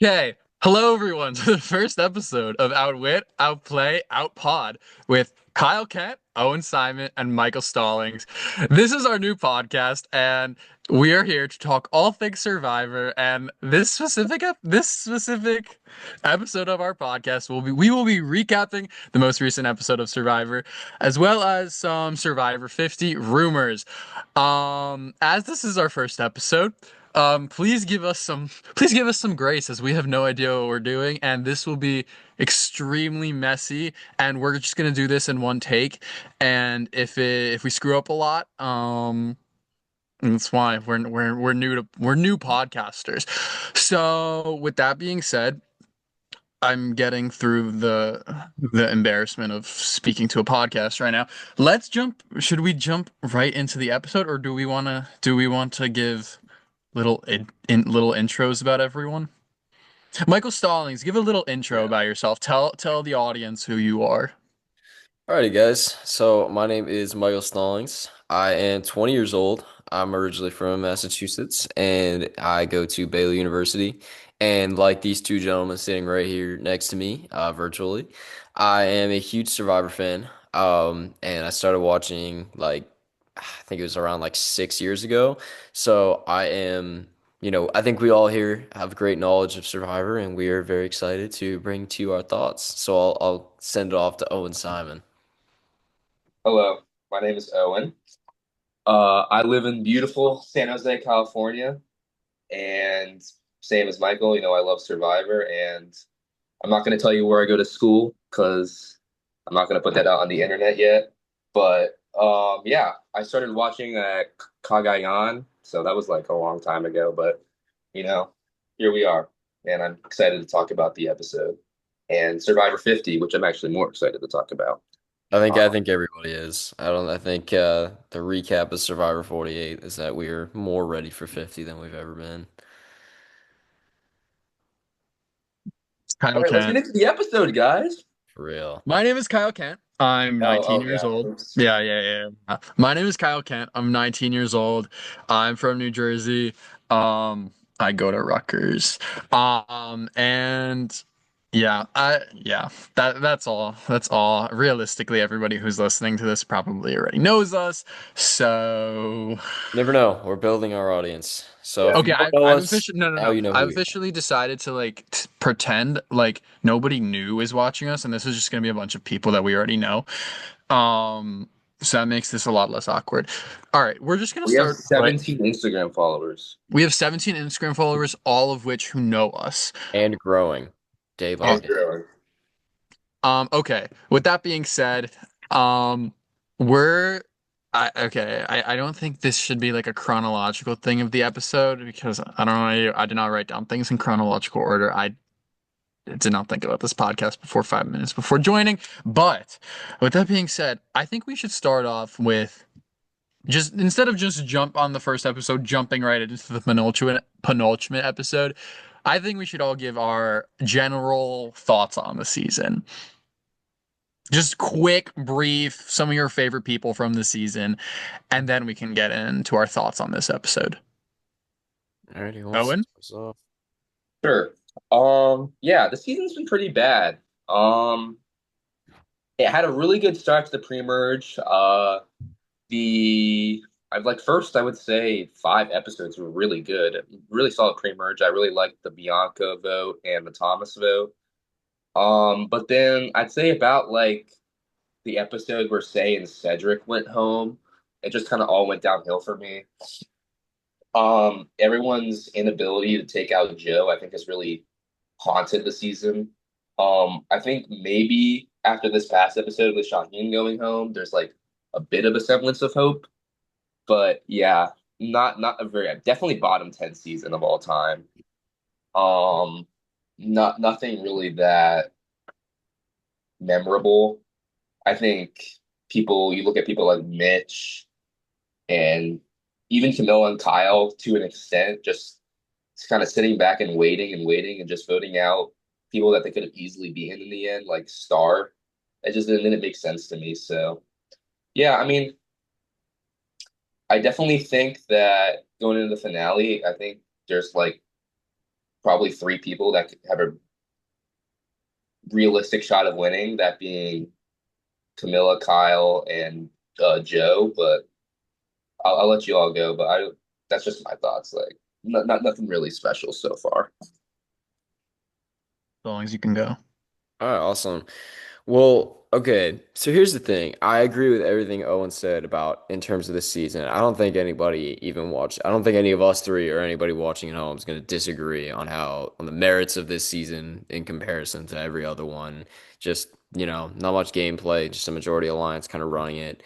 Okay, hello everyone to the first episode of Outwit, Outplay, Outpod with Kyle Kent, Owen Simon, and Michael Stallings. This is our new podcast, and we are here to talk all things Survivor. And this specific episode of our podcast we will be recapping the most recent episode of Survivor, as well as some Survivor 50 rumors. As this is our first episode. Please give us some grace as we have no idea what we're doing, and this will be extremely messy, and we're just gonna do this in one take. And if we screw up a lot, that's why we're new podcasters. So with that being said, I'm getting through the embarrassment of speaking to a podcast right now. Let's jump. Should we jump right into the episode, or do we want to give little intros about everyone? Michael Stallings, give a little intro Yeah. about yourself. Tell the audience who you are. Alrighty, guys. So my name is Michael Stallings. I am 20 years old. I'm originally from Massachusetts, and I go to Baylor University. And like these two gentlemen sitting right here next to me, virtually, I am a huge Survivor fan. And I started watching I think it was around like 6 years ago. So I think we all here have great knowledge of Survivor, and we are very excited to bring to you our thoughts. So I'll send it off to Owen Simon. Hello, my name is Owen. I live in beautiful San Jose, California, and same as Michael, I love Survivor, and I'm not going to tell you where I go to school because I'm not going to put that out on the internet yet. But yeah, I started watching Cagayan, so that was like a long time ago, but you know, here we are, and I'm excited to talk about the episode and Survivor 50, which I'm actually more excited to talk about. I think everybody is. I think the recap of Survivor 48 is that we are more ready for 50 than we've ever been. All Kyle right, let's get Kent. into the episode, guys. For real. My name is Kyle Kent. I'm 19 years Yeah. old. Oops. Yeah. My name is Kyle Kent. I'm 19 years old. I'm from New Jersey. I go to Rutgers. And yeah, that's all. That's all. Realistically, everybody who's listening to this probably already knows us. So Never know. We're building our audience. So if Yeah. you okay, don't know I've us, officially no no now no. you know who I've we are. officially decided to pretend like nobody new is watching us, and this is just gonna be a bunch of people that we already know. Um, so that makes this a lot less awkward. All right, we're just gonna We have start right. 17 Instagram followers. We have 17 Instagram followers, all of which who know us. And growing day by Um, And day. growing. okay. With that being said, um, we're I don't think this should be like a chronological thing of the episode because I don't know. I did not write down things in chronological order. I did not think about this podcast before 5 minutes before joining. But with that being said, I think we should start off with just instead of just jump on the first episode, jumping right into the penultimate episode. I think we should all give our general thoughts on the season. Just quick, brief, some of your favorite people from the season, and then we can get into our thoughts on this episode. Alrighty, who wants to Owen? start us off? Sure. Yeah, the season's been pretty bad. Um, it had a really good start to the pre-merge. The I like first I would say 5 episodes were really good. Really solid pre-merge. I really liked the Bianca vote and the Thomas vote. But then I'd say about like the episode where Say and Cedric went home, it just kind of all went downhill for me. Everyone's inability to take out Joe, I think, has really haunted the season. I think maybe after this past episode with Shaheen going home, there's like a bit of a semblance of hope. But yeah, not a very definitely bottom 10 season of all time. Um, not nothing really that memorable. I think people you look at people like Mitch and even Camilla and Kyle to an extent, just kind of sitting back and waiting and just voting out people that they could have easily beaten in the end, like Star. It just didn't make sense to me. So yeah, I mean, I definitely think that going into the finale, I think there's like probably three people that could have a realistic shot of winning, that being Camilla, Kyle, and Joe. But I'll let you all go. But that's just my thoughts. Like, nothing really special so far. So long as you can go. All right, awesome. Well, okay. So here's the thing. I agree with everything Owen said about in terms of this season. I don't think anybody even watched. I don't think any of us three or anybody watching at home is going to disagree on how on the merits of this season in comparison to every other one. Just, not much gameplay, just a majority alliance kind of running it.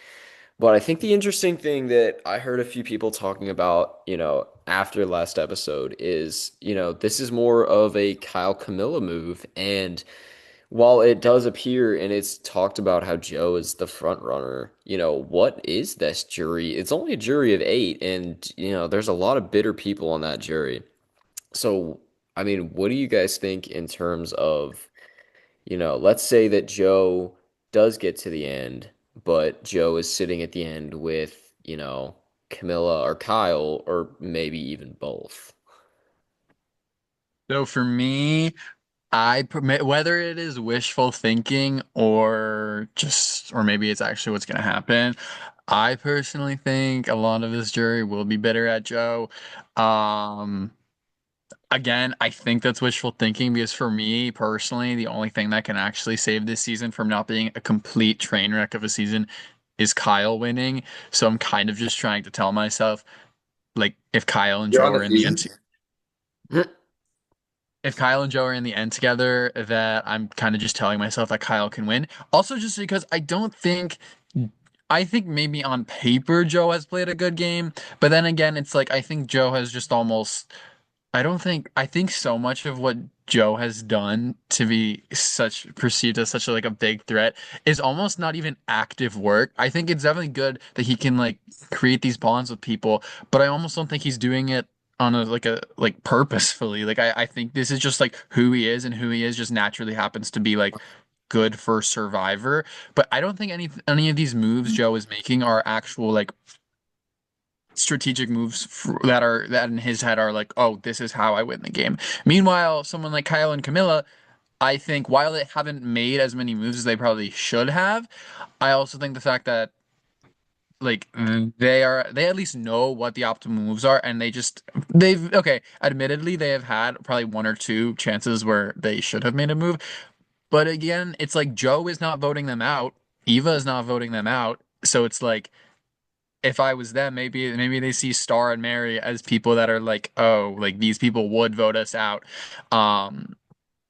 But I think the interesting thing that I heard a few people talking about, after last episode is, this is more of a Kyle Camilla move. And while it does appear and it's talked about how Joe is the front runner, what is this jury? It's only a jury of eight, and there's a lot of bitter people on that jury. So, I mean, what do you guys think in terms of, let's say that Joe does get to the end, but Joe is sitting at the end with, Camilla or Kyle, or maybe even both. So for me, I permit whether it is wishful thinking or just, or maybe it's actually what's going to happen. I personally think a lot of this jury will be bitter at Joe. Um, Again, I think that's wishful thinking because for me personally, the only thing that can actually save this season from not being a complete train wreck of a season is Kyle winning. So I'm kind of just trying to tell myself, like, if Kyle and You're Joe on are the in the season. end, if Kyle and Joe are in the end together, that I'm kind of just telling myself that Kyle can win. Also, just because I think maybe on paper Joe has played a good game, but then again, it's like I think Joe has just almost I think so much of what Joe has done to be such perceived as such a big threat is almost not even active work. I think it's definitely good that he can like create these bonds with people, but I almost don't think he's doing it on a purposefully. I think this is just like who he is, and who he is just naturally happens to be like good for Survivor. But I don't think any of these moves Joe is making are actual like strategic moves that in his head are like, oh, this is how I win the game. Meanwhile, someone like Kyle and Camilla, I think while they haven't made as many moves as they probably should have, I also think the fact that like they at least know what the optimal moves are, and they've okay, admittedly they have had probably one or two chances where they should have made a move, but again, it's like Joe is not voting them out, Eva is not voting them out, so it's like if I was them, maybe they see Star and Mary as people that are like, oh, like these people would vote us out. Um,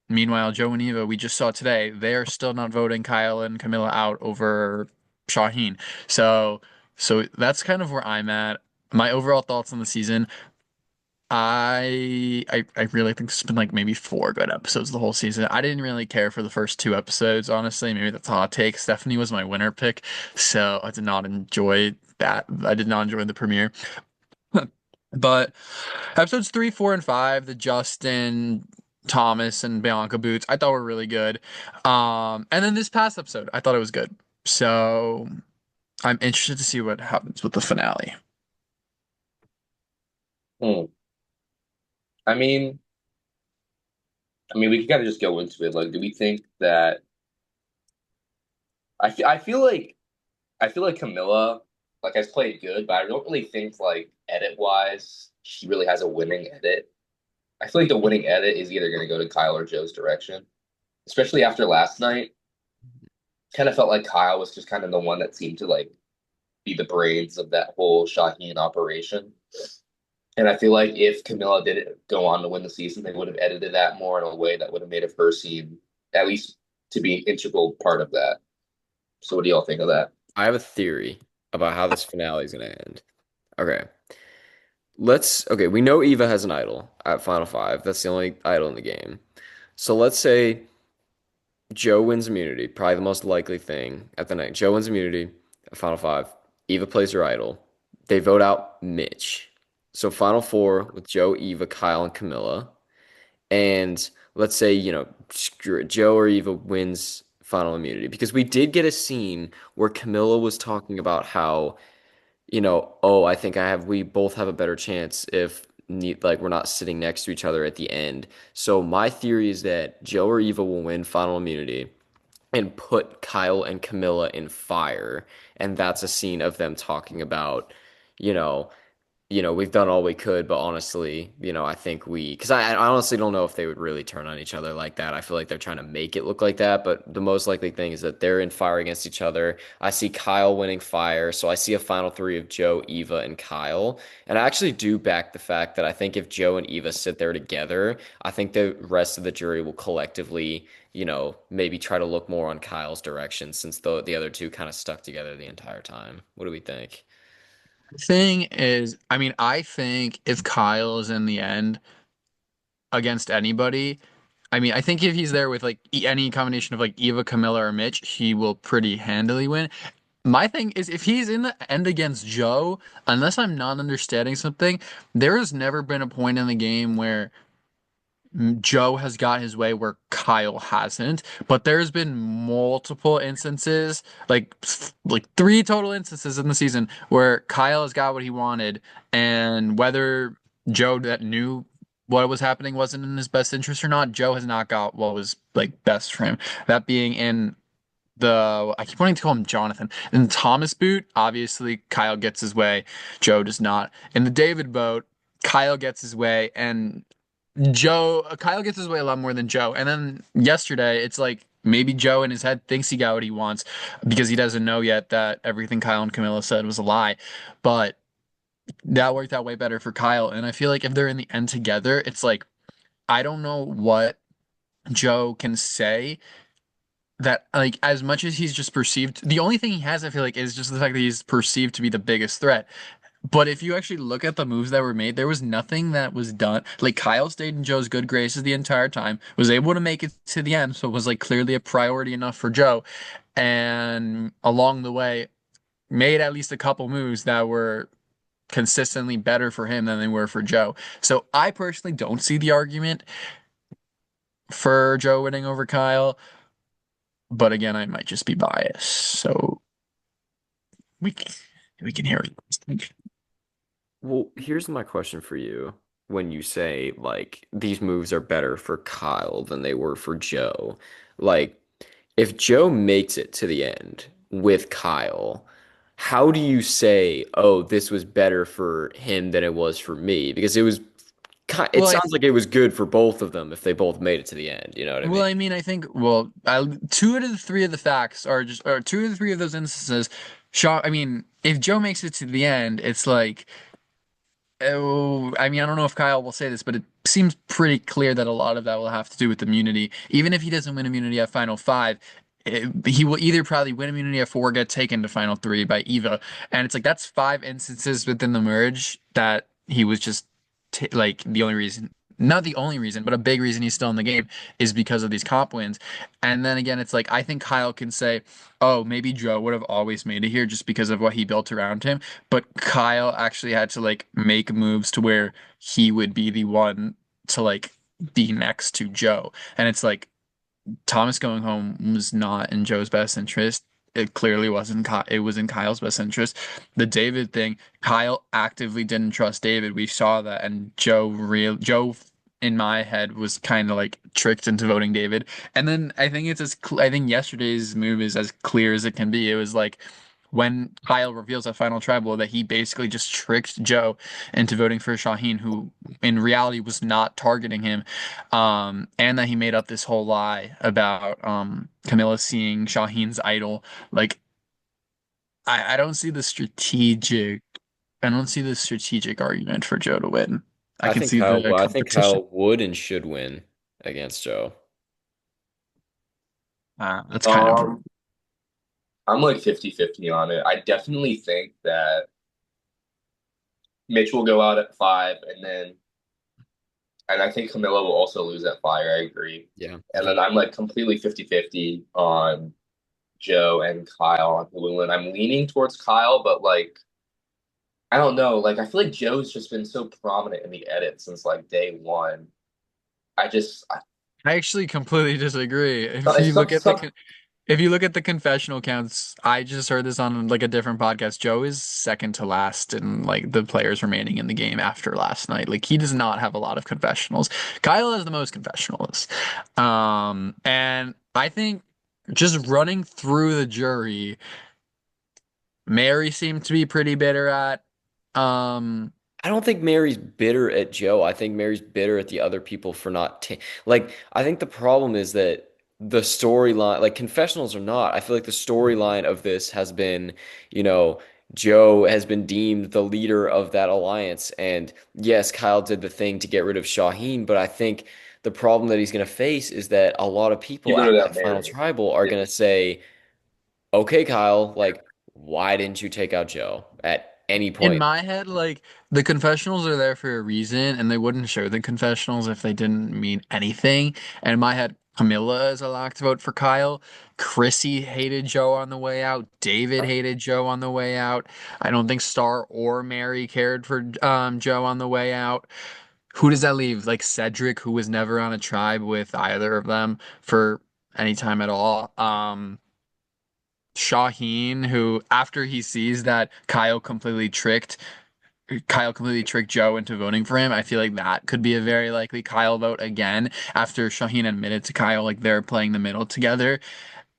Meanwhile, Joe and Eva, we just saw today, they are still not voting Kyle and Camilla out over Shaheen. So, so that's kind of where I'm at. My overall thoughts on the season. I really think it's been like maybe four good episodes the whole season. I didn't really care for the first two episodes, honestly. Maybe that's a hot take. Stephanie was my winner pick, so I did not enjoy that. I did not enjoy the premiere. But episodes three, four, and five, the Justin, Thomas, and Bianca boots, I thought were really good. And then this past episode, I thought it was good. So I'm interested to see what happens with the finale. Hmm. I mean, we could kind of just go into it. Like, do we think that? I feel like Camilla like has played good, but I don't really think like edit wise she really has a winning edit. I feel like the winning edit is either going to go to Kyle or Joe's direction, especially after last night. Kind of felt like Kyle was just kind of the one that seemed to like be the brains of that whole Shaheen operation. And I feel like if Camilla didn't go on to win the season, they would have edited that more in a way that would have made of her seem at least to be an integral part of that. So what do y'all think of that? I have a theory about how this finale is going to end. Okay. Okay, we know Eva has an idol at Final Five. That's the only idol in the game. So let's say Joe wins immunity, probably the most likely thing at the night. Joe wins immunity at Final Five. Eva plays her idol. They vote out Mitch. So Final Four with Joe, Eva, Kyle, and Camilla. And let's say, screw it, Joe or Eva wins final immunity because we did get a scene where Camilla was talking about how, oh, I think we both have a better chance if need like we're not sitting next to each other at the end. So my theory is that Joe or Eva will win final immunity and put Kyle and Camilla in fire, and that's a scene of them talking about, you know, we've done all we could, but honestly, I think because I honestly don't know if they would really turn on each other like that. I feel like they're trying to make it look like that, but the most likely thing is that they're in fire against each other. I see Kyle winning fire, so I see a final three of Joe, Eva, and Kyle. And I actually do back the fact that I think if Joe and Eva sit there together, I think the rest of the jury will collectively, maybe try to look more on Kyle's direction since the other two kind of stuck together the entire time. What do we think? Thing is, I mean, I think if Kyle is in the end against anybody, I mean, I think if he's there with like any combination of like Eva, Camilla, or Mitch, he will pretty handily win. My thing is, if he's in the end against Joe, unless I'm not understanding something, there has never been a point in the game where Joe has got his way where Kyle hasn't, but there's been multiple instances, like three total instances in the season where Kyle has got what he wanted, and whether Joe that knew what was happening wasn't in his best interest or not, Joe has not got what was like best for him. That being in I keep wanting to call him Jonathan. In Thomas boot, obviously Kyle gets his way, Joe does not. In the David boat, Kyle gets his way, and Kyle gets his way a lot more than Joe. And then yesterday, it's like maybe Joe in his head thinks he got what he wants because he doesn't know yet that everything Kyle and Camilla said was a lie. But that worked out way better for Kyle. And I feel like if they're in the end together, it's like I don't know what Joe can say that like as much as he's just perceived, the only thing he has, I feel like, is just the fact that he's perceived to be the biggest threat. But if you actually look at the moves that were made, there was nothing that was done. Like Kyle stayed in Joe's good graces the entire time, was able to make it to the end, so it was like clearly a priority enough for Joe. And along the way, made at least a couple moves that were consistently better for him than they were for Joe. So I personally don't see the argument for Joe winning over Kyle, but again, I might just be biased. So we can, we can hear it. Well, here's my question for you. When you say like these moves are better for Kyle than they were for Joe, like if Joe makes it to the end with Kyle, how do you say, oh, this was better for him than it was for me? Because it Well, I sounds like it was good for both of them if they both made it to the end. You know what I Well, mean? I mean, I think two out of the three of the facts are just, or two of the three of those instances. I mean, if Joe makes it to the end, it's like, oh, I mean, I don't know if Kyle will say this, but it seems pretty clear that a lot of that will have to do with immunity. Even if he doesn't win immunity at Final Five, he will either probably win immunity at four, or get taken to Final Three by Eva, and it's like that's five instances within the merge that he was just t like the only reason. Not the only reason, but a big reason he's still in the game is because of these comp wins. And then again, it's like I think Kyle can say, "Oh, maybe Joe would have always made it here just because of what he built around him." But Kyle actually had to like make moves to where he would be the one to like be next to Joe. And it's like Thomas going home was not in Joe's best interest. It clearly wasn't. It was in Kyle's best interest. The David thing, Kyle actively didn't trust David. We saw that, and Joe in my head was kind of like tricked into voting David. And then I think I think yesterday's move is as clear as it can be. It was like when Kyle reveals at Final Tribal that he basically just tricked Joe into voting for Shaheen, who in reality was not targeting him, and that he made up this whole lie about Camilla seeing Shaheen's idol. Like, I don't see the strategic, I don't see the strategic argument for Joe to win. I can see the I think competition. Kyle would and should win against Joe. That's kind of Um, I'm like 50-50 on it. I definitely think that Mitch will go out at five, and I think Camilla will also lose at fire. I agree. Yeah. And then I'm like completely 50-50 on Joe and Kyle on Hulu. And I'm leaning towards Kyle, but like, I don't know. Like, I feel like Joe's just been so prominent in the edit since like day one. I just, I actually completely disagree. If it's you look some, at the some, if you look at the confessional counts, I just heard this on like a different podcast. Joe is second to last in like the players remaining in the game after last night. Like he does not have a lot of confessionals. Kyle has the most confessionals. And I think just running through the jury, Mary seemed to be pretty bitter at. Um, I don't think Mary's bitter at Joe. I think Mary's bitter at the other people for not ta like I think the problem is that the storyline, like confessionals or not, I feel like the storyline of this has been, you know, Joe has been deemed the leader of that alliance. And yes, Kyle did the thing to get rid of Shaheen, but I think the problem that he's going to face is that a lot of people Get rid of after the that final Mary. tribal are Yeah. going to say, okay, Kyle, like, why didn't you take out Joe at any in point? my head, like the confessionals are there for a reason, and they wouldn't show the confessionals if they didn't mean anything. And in my head, Camilla is a locked vote for Kyle. Chrissy hated Joe on the way out. David hated Joe on the way out. I don't think Star or Mary cared for Joe on the way out. Who does that leave? Like Cedric, who was never on a tribe with either of them for any time at all. Shaheen, who after he sees that Kyle completely tricked Joe into voting for him. I feel like that could be a very likely Kyle vote again after Shaheen admitted to Kyle like they're playing the middle together.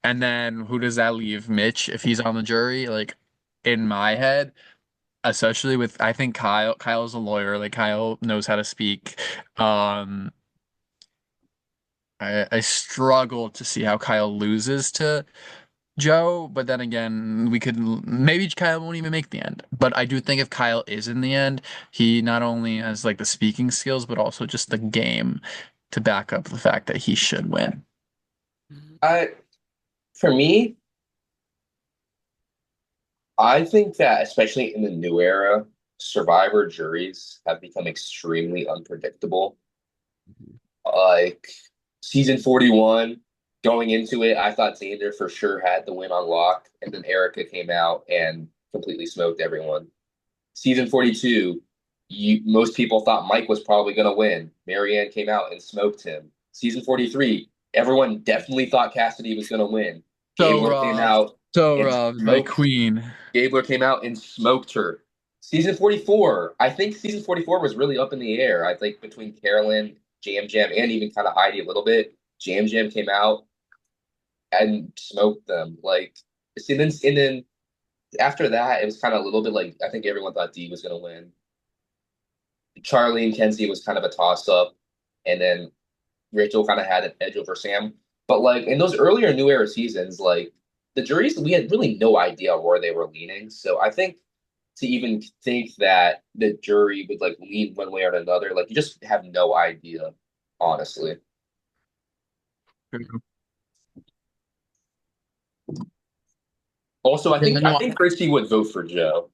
And then who does that leave? Mitch, if he's on the jury, like in my head, especially with I think Kyle's a lawyer, like Kyle knows how to speak. Um I struggle to see how Kyle loses to Joe, but then again, we could maybe Kyle won't even make the end. But I do think if Kyle is in the end, he not only has like the speaking skills, but also just the game to back up the fact that he should win. I For me, I think that especially in the new era, survivor juries have become extremely unpredictable. Like season 41, going into it, I thought Xander for sure had the win on lock, and then Erica came out and completely smoked everyone. Season 42, most people thought Mike was probably going to win. Marianne came out and smoked him. Season 43, everyone definitely thought Cassidy was going to win. So Gabler came robbed. out So and robbed by smoked. Queen. Gabler came out and smoked her. Season 44, I think season 44 was really up in the air. I think between Carolyn, Jam Jam, and even kind of Heidi a little bit. Jam Jam came out and smoked them. Like, and then after that, it was kind of a little bit like I think everyone thought Dee was going to win. Charlie and Kenzie was kind of a toss up, and then Rachel kind of had an edge over Sam. But like in those earlier New Era seasons, like the juries, we had really no idea where they were leaning. So I think to even think that the jury would like lean one way or another, like you just have no idea, honestly. Also, Yeah, I no, think Christy would vote for Joe.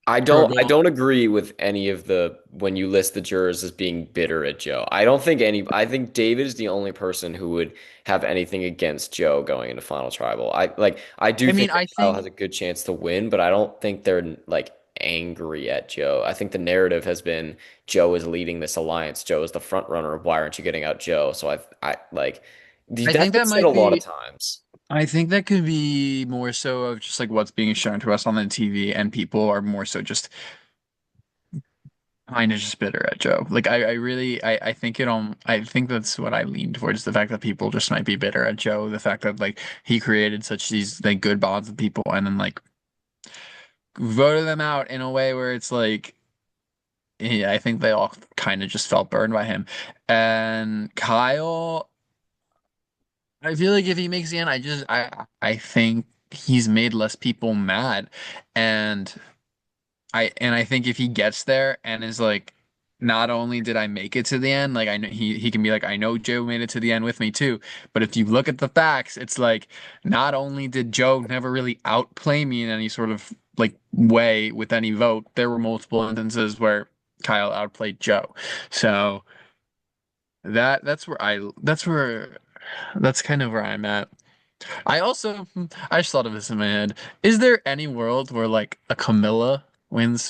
for I goal. don't agree with any of the when you list the jurors as being bitter at Joe. I think David is the only person who would have anything against Joe going into Final Tribal. I do I mean, think that I Kyle think has a good chance to win, but I don't think they're like angry at Joe. I think the narrative has been Joe is leading this alliance. Joe is the front runner. Why aren't you getting out Joe? So I like I that's think been that said a might lot of be times. I think that could be more so of just like what's being shown to us on the TV, and people are more so just kind of just bitter at Joe. Like I really I think I think that's what I lean towards, the fact that people just might be bitter at Joe, the fact that like he created such these like good bonds with people and then like voted them out in a way where it's like yeah, I think they all kind of just felt burned by him. And Kyle, I feel like if he makes the end, I think he's made less people mad. And I think if he gets there and is like, not only did I make it to the end, like I know he can be like, I know Joe made it to the end with me too. But if you look at the facts, it's like not only did Joe never really outplay me in any sort of like way with any vote, there were multiple instances where Kyle outplayed Joe. So that's kind of where I'm at. I also, I just thought of this in my head. Is there any world where like a Camilla wins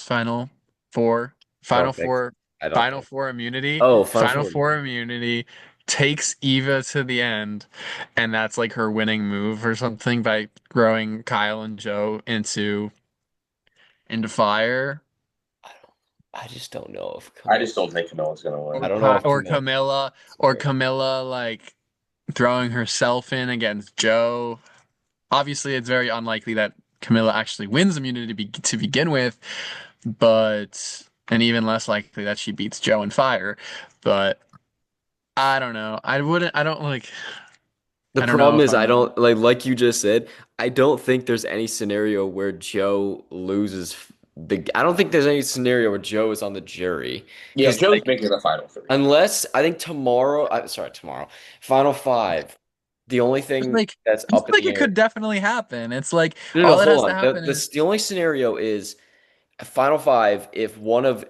Four, I Final don't think Four, I don't Final think. Four immunity, Oh, Final Final Four. Four immunity, takes Eva to the end, and that's like her winning move or something by throwing Kyle and Joe into fire. I don't, I just don't know if I Camilla. just don't think Camilla's gonna I win. don't know if Or Camilla. Camilla like throwing herself in against Joe. Obviously, it's very unlikely that Camilla actually wins immunity to begin with, but and even less likely that she beats Joe in fire. But I don't know. I wouldn't. I don't like. The I don't know problem if is I I'm. don't like you just said, I don't think there's any scenario where Joe loses I don't think there's any scenario where Joe is on the jury. Yeah, Because Joe's like making the final three. unless I think tomorrow, Final Five, the only thing Like, that's I feel up in like the it air. could definitely happen. It's like No, no, all that hold has to on. happen is The only scenario is Final Five, if one of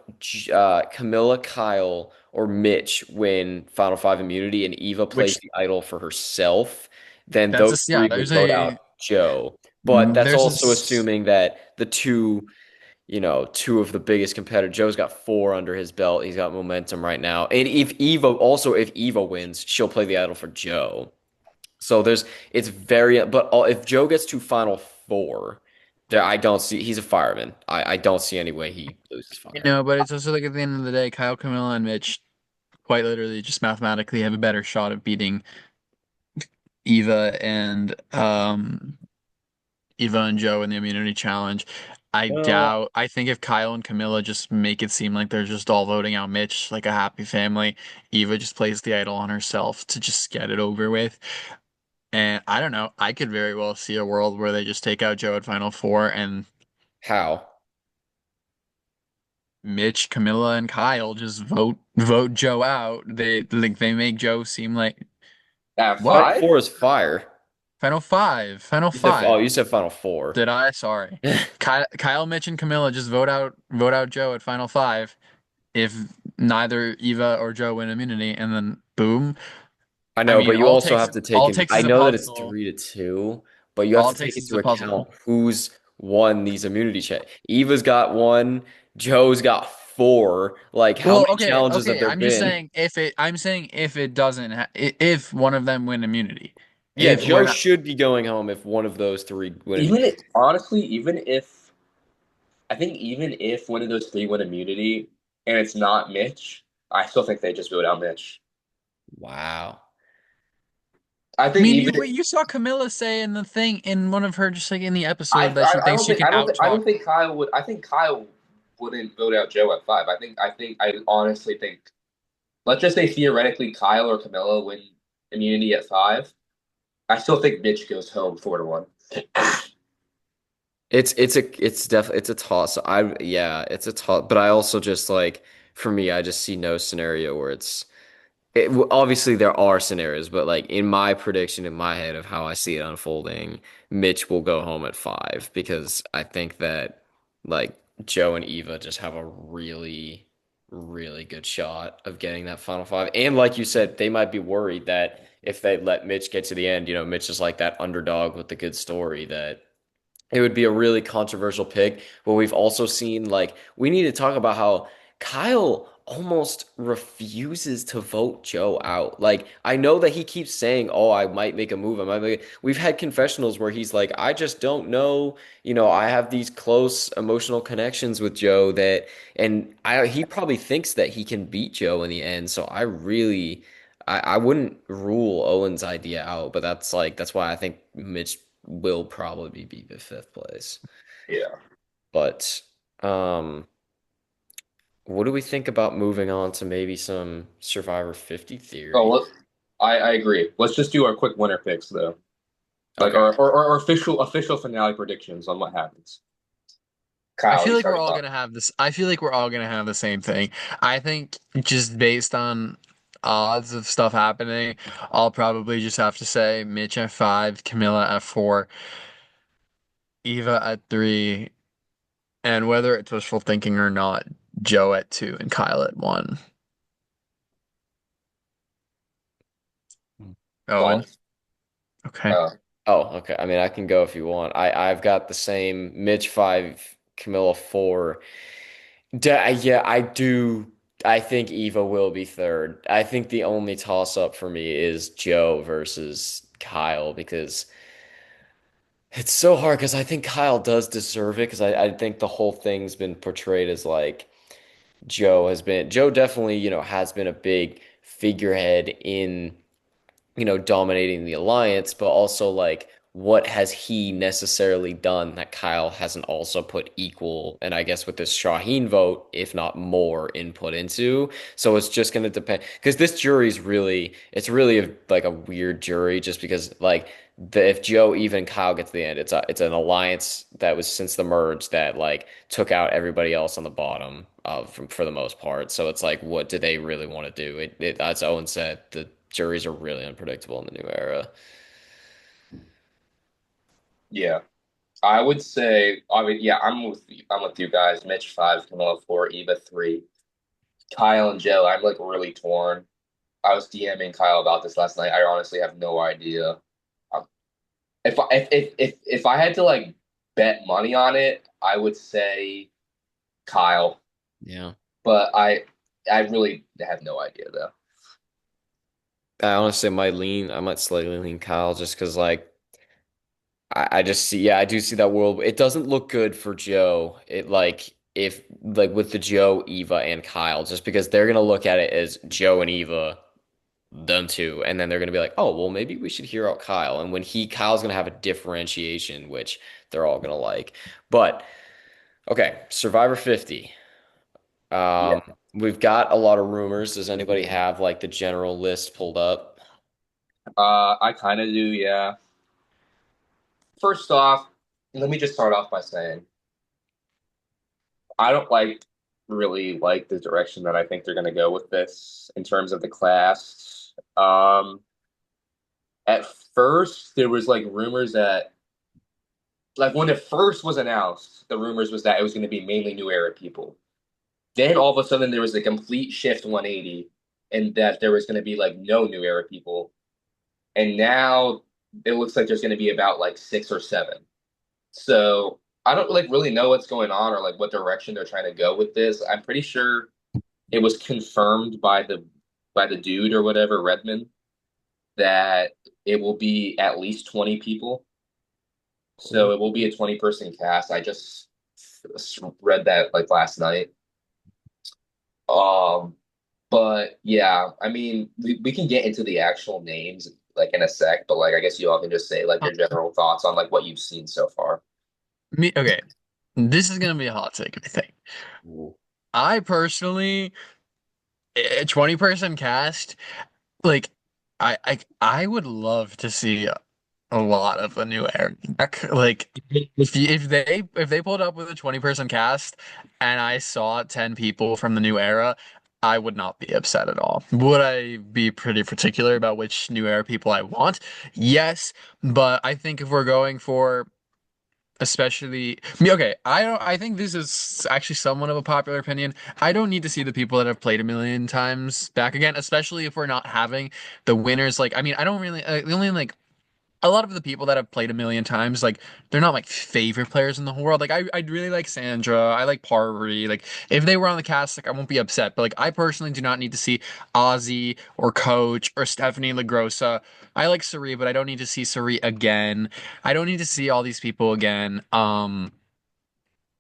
Camilla, Kyle, or Mitch win Final Five immunity and Eva plays which the idol for herself, then that's those a yeah. three would There's vote a out Joe. But that's there's also a assuming that two of the biggest competitors, Joe's got four under his belt. He's got momentum right now. And if Eva wins, she'll play the idol for Joe. So it's very, but if Joe gets to Final Four, there I don't see he's a fireman. I don't see any way he loses fire. but it's also like at the end of the day, Kyle, Camilla, and Mitch quite literally just mathematically have a better shot of beating Eva and Eva and Joe in the immunity challenge. Well, I think if Kyle and Camilla just make it seem like they're just all voting out Mitch like a happy family, Eva just plays the idol on herself to just get it over with. And I don't know, I could very well see a world where they just take out Joe at Final Four and how? Mitch, Camilla, and Kyle just vote Joe out. They make Joe seem like At what? Final five? Four is fire. Final five. Final You five. said Final Four. Did I? Sorry. Kyle, Mitch, and Camilla just vote out Joe at Final Five if neither Eva or Joe win immunity, and then boom. I I know, mean, but you also have to take all it in. takes I is a know that it's puzzle. 3-2, but you have All to it take takes is into a account puzzle. who's won these immunity check. Eva's got one, Joe's got four. Like, how Well, many challenges have okay. there I'm just been? saying if it. I'm saying if it doesn't. If one of them win immunity, Yeah, if we're Joe not. should be going home if one of those three win Even immunity. if, honestly, even if I think even if one of those three win immunity and it's not Mitch, I still think they just vote out Mitch. Wow. I I think mean, even if, you saw Camilla say in the thing in one of her just like in the I, episode that she I thinks don't she think can I outtalk. don't think Kyle would. I think Kyle wouldn't vote out Joe at five. I honestly think. Let's just say theoretically Kyle or Camilla win immunity at five. I still think Mitch goes home 4-1. It's a toss. It's a toss. But I also just like for me, I just see no scenario where obviously there are scenarios, but like in my prediction in my head of how I see it unfolding, Mitch will go home at five because I think that like Joe and Eva just have a really, really good shot of getting that final five. And like you said, they might be worried that if they let Mitch get to the end, Mitch is like that underdog with the good story that it would be a really controversial pick, but we've also seen like we need to talk about how Kyle almost refuses to vote Joe out. Like I know that he keeps saying, "Oh, I might make a move. I might make." We've had confessionals where he's like, "I just don't know. I have these close emotional connections with Joe and he probably thinks that he can beat Joe in the end. So I wouldn't rule Owen's idea out, but that's why I think Mitch will probably be the fifth place. Yeah. But um, what do we think about moving on to maybe some Survivor 50 Oh, theory? well, I agree. Let's just do our quick winner picks though, like Okay. our official finale predictions on what happens. I Kyle, feel you like we're started all off. gonna have this. I feel like we're all gonna have the same thing. I think just based on odds of stuff happening, I'll probably just have to say Mitch at five, Camilla at four, Eva at three, and whether it's wishful thinking or not, Joe at two and Kyle at one. Owen. Well, Okay. uh, Oh, okay. I mean, I can go if you want. I've got the same Mitch five, Camilla four. Yeah, I do. I think Eva will be third. I think the only toss up for me is Joe versus Kyle because it's so hard because I think Kyle does deserve it because I think the whole thing's been portrayed as like Joe definitely, has been a big figurehead in dominating the alliance, but also like what has he necessarily done that Kyle hasn't also put equal, and I guess with this Shaheen vote, if not more, input into. So it's just going to depend because this jury's it's really like a weird jury just because like if Joe even Kyle get to the end, it's an alliance that was since the merge that like took out everybody else on the bottom for the most part. So it's like, what do they really want to do? As Owen said, the juries are really unpredictable in the new era. Yeah. I would say, I mean, yeah, I'm with you guys. Mitch five, Camilla four, Eva three, Kyle and Joe. I'm like really torn. I was DMing Kyle about this last night. I honestly have no idea. Um, if I had to like bet money on it, I would say Kyle, Yeah. but I really have no idea though. I honestly I might slightly lean Kyle just because like I just see yeah, I do see that world. It doesn't look good for Joe. It like if like with the Joe, Eva, and Kyle, just because they're gonna look at it as Joe and Eva, them two, and then they're gonna be like, oh well maybe we should hear out Kyle. And when Kyle's gonna have a differentiation, which they're all gonna like. But okay, Survivor 50. Yeah, We've got a lot of rumors. Does anybody have like the general list pulled up? I kind of do. Yeah. First off, let me just start off by saying I don't really like the direction that I think they're going to go with this in terms of the class. At first, there was like rumors that, like when it first was announced, the rumors was that it was going to be mainly New Era people. Then all of a sudden, there was a complete shift 180, and that there was going to be like no New Era people. And now it looks like there's going to be about like six or seven. So I don't like really know what's going on or like what direction they're trying to go with this. I'm pretty sure it was confirmed by the dude or whatever, Redmond, that it will be at least 20 people. So Cool. it will be a 20-person cast. I just read that like last night. Um, but yeah, I mean, we can get into the actual names like in a sec, but like I guess you all can just say like Uh, your general thoughts on like what you've seen so far. okay, this is gonna be a hot take, I think. Cool. I personally, a 20-person cast, like, I would love to see a lot of the new era back. Like, if they pulled up with a 20-person cast and I saw 10 people from the new era, I would not be upset at all. Would I be pretty particular about which new era people I want? Yes, but I think if we're going for especially me, okay, I think this is actually somewhat of a popular opinion. I don't need to see the people that have played a million times back again, especially if we're not having the winners. Like, I mean, I don't really the only like a lot of the people that have played a million times, like they're not my favorite players in the whole world. Like I'd really like Sandra, I like Parvati. Like if they were on the cast, like I won't be upset. But like I personally do not need to see Ozzy or Coach or Stephanie LaGrossa. I like Sari, but I don't need to see Sari again. I don't need to see all these people again.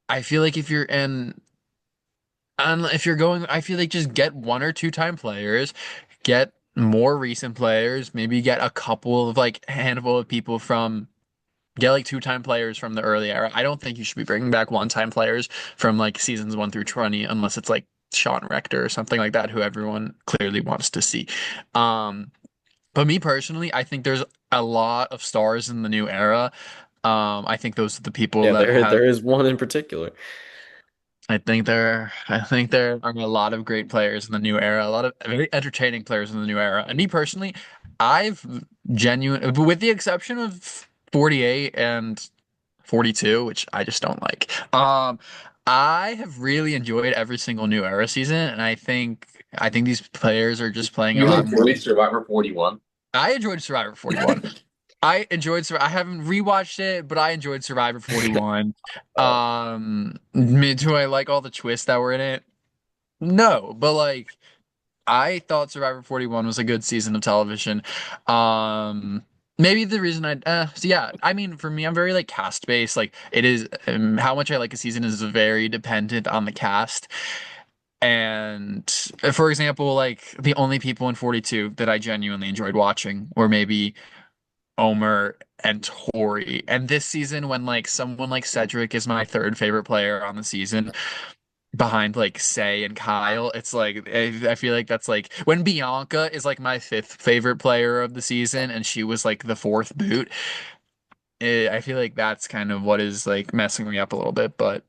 I feel like if you're in and if you're going, I feel like just get one or two time players, get more recent players, maybe get a couple of like handful of people from get like two-time players from the early era. I don't think you should be bringing back one-time players from like seasons 1 through 20 unless it's like Sean Rector or something like that, who everyone clearly wants to see. Um, but me personally, I think there's a lot of stars in the new era. I think those are the people Yeah, that there have is one in particular. I think there are a lot of great players in the new era, a lot of very entertaining players in the new era. And me personally, I've with the exception of 48 and 42, which I just don't like. I have really enjoyed every single new era season, and I think these players are just playing a You lot more. enjoyed Survivor 41? I enjoyed Survivor 41. I enjoyed I haven't rewatched it, but I enjoyed Survivor 41. Oh, Do I like all the twists that were in it? No, but like I thought Survivor 41 was a good season of television. Maybe the reason so yeah, I mean, for me, I'm very like cast based. Like it is, how much I like a season is very dependent on the cast. And for example, like the only people in 42 that I genuinely enjoyed watching were maybe Omer and Tori. And this season, when like someone like Cedric is my third favorite player on the season, behind like Say and Kyle. It's like I feel like that's like when Bianca is like my fifth favorite player of the season and she was like the fourth boot. I feel like that's kind of what is like messing me up a little bit, but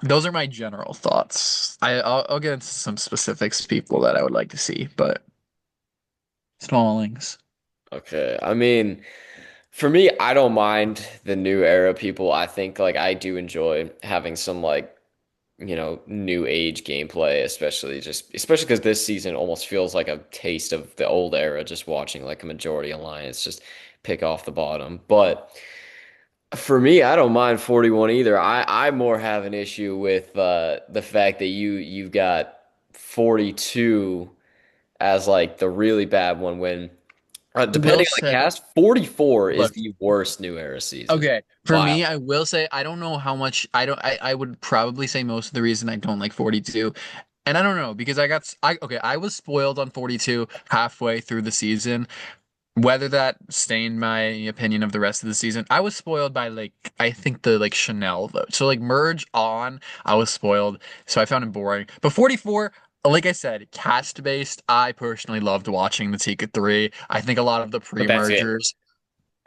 those are my general thoughts. I'll get into some specifics, people that I would like to see, but Stallings. Okay. I mean, for me, I don't mind the new era people. I think like I do enjoy having some like, new age gameplay, especially because this season almost feels like a taste of the old era, just watching like a majority alliance just pick off the bottom. But for me, I don't mind 41 either. I more have an issue with the fact that you've got 42 as like the really bad one when Will depending on the say, cast, 44 is look, the worst new era season. okay, for Wow. me, I will say I don't know how much I would probably say most of the reason I don't like 42. And I don't know because I was spoiled on 42 halfway through the season. Whether that stained my opinion of the rest of the season, I was spoiled by like I think the like Chanel vote. So like merge on, I was spoiled, so I found it boring. But 44, like I said, cast based, I personally loved watching the Tika 3. I think a lot of the But that's it. pre-mergers,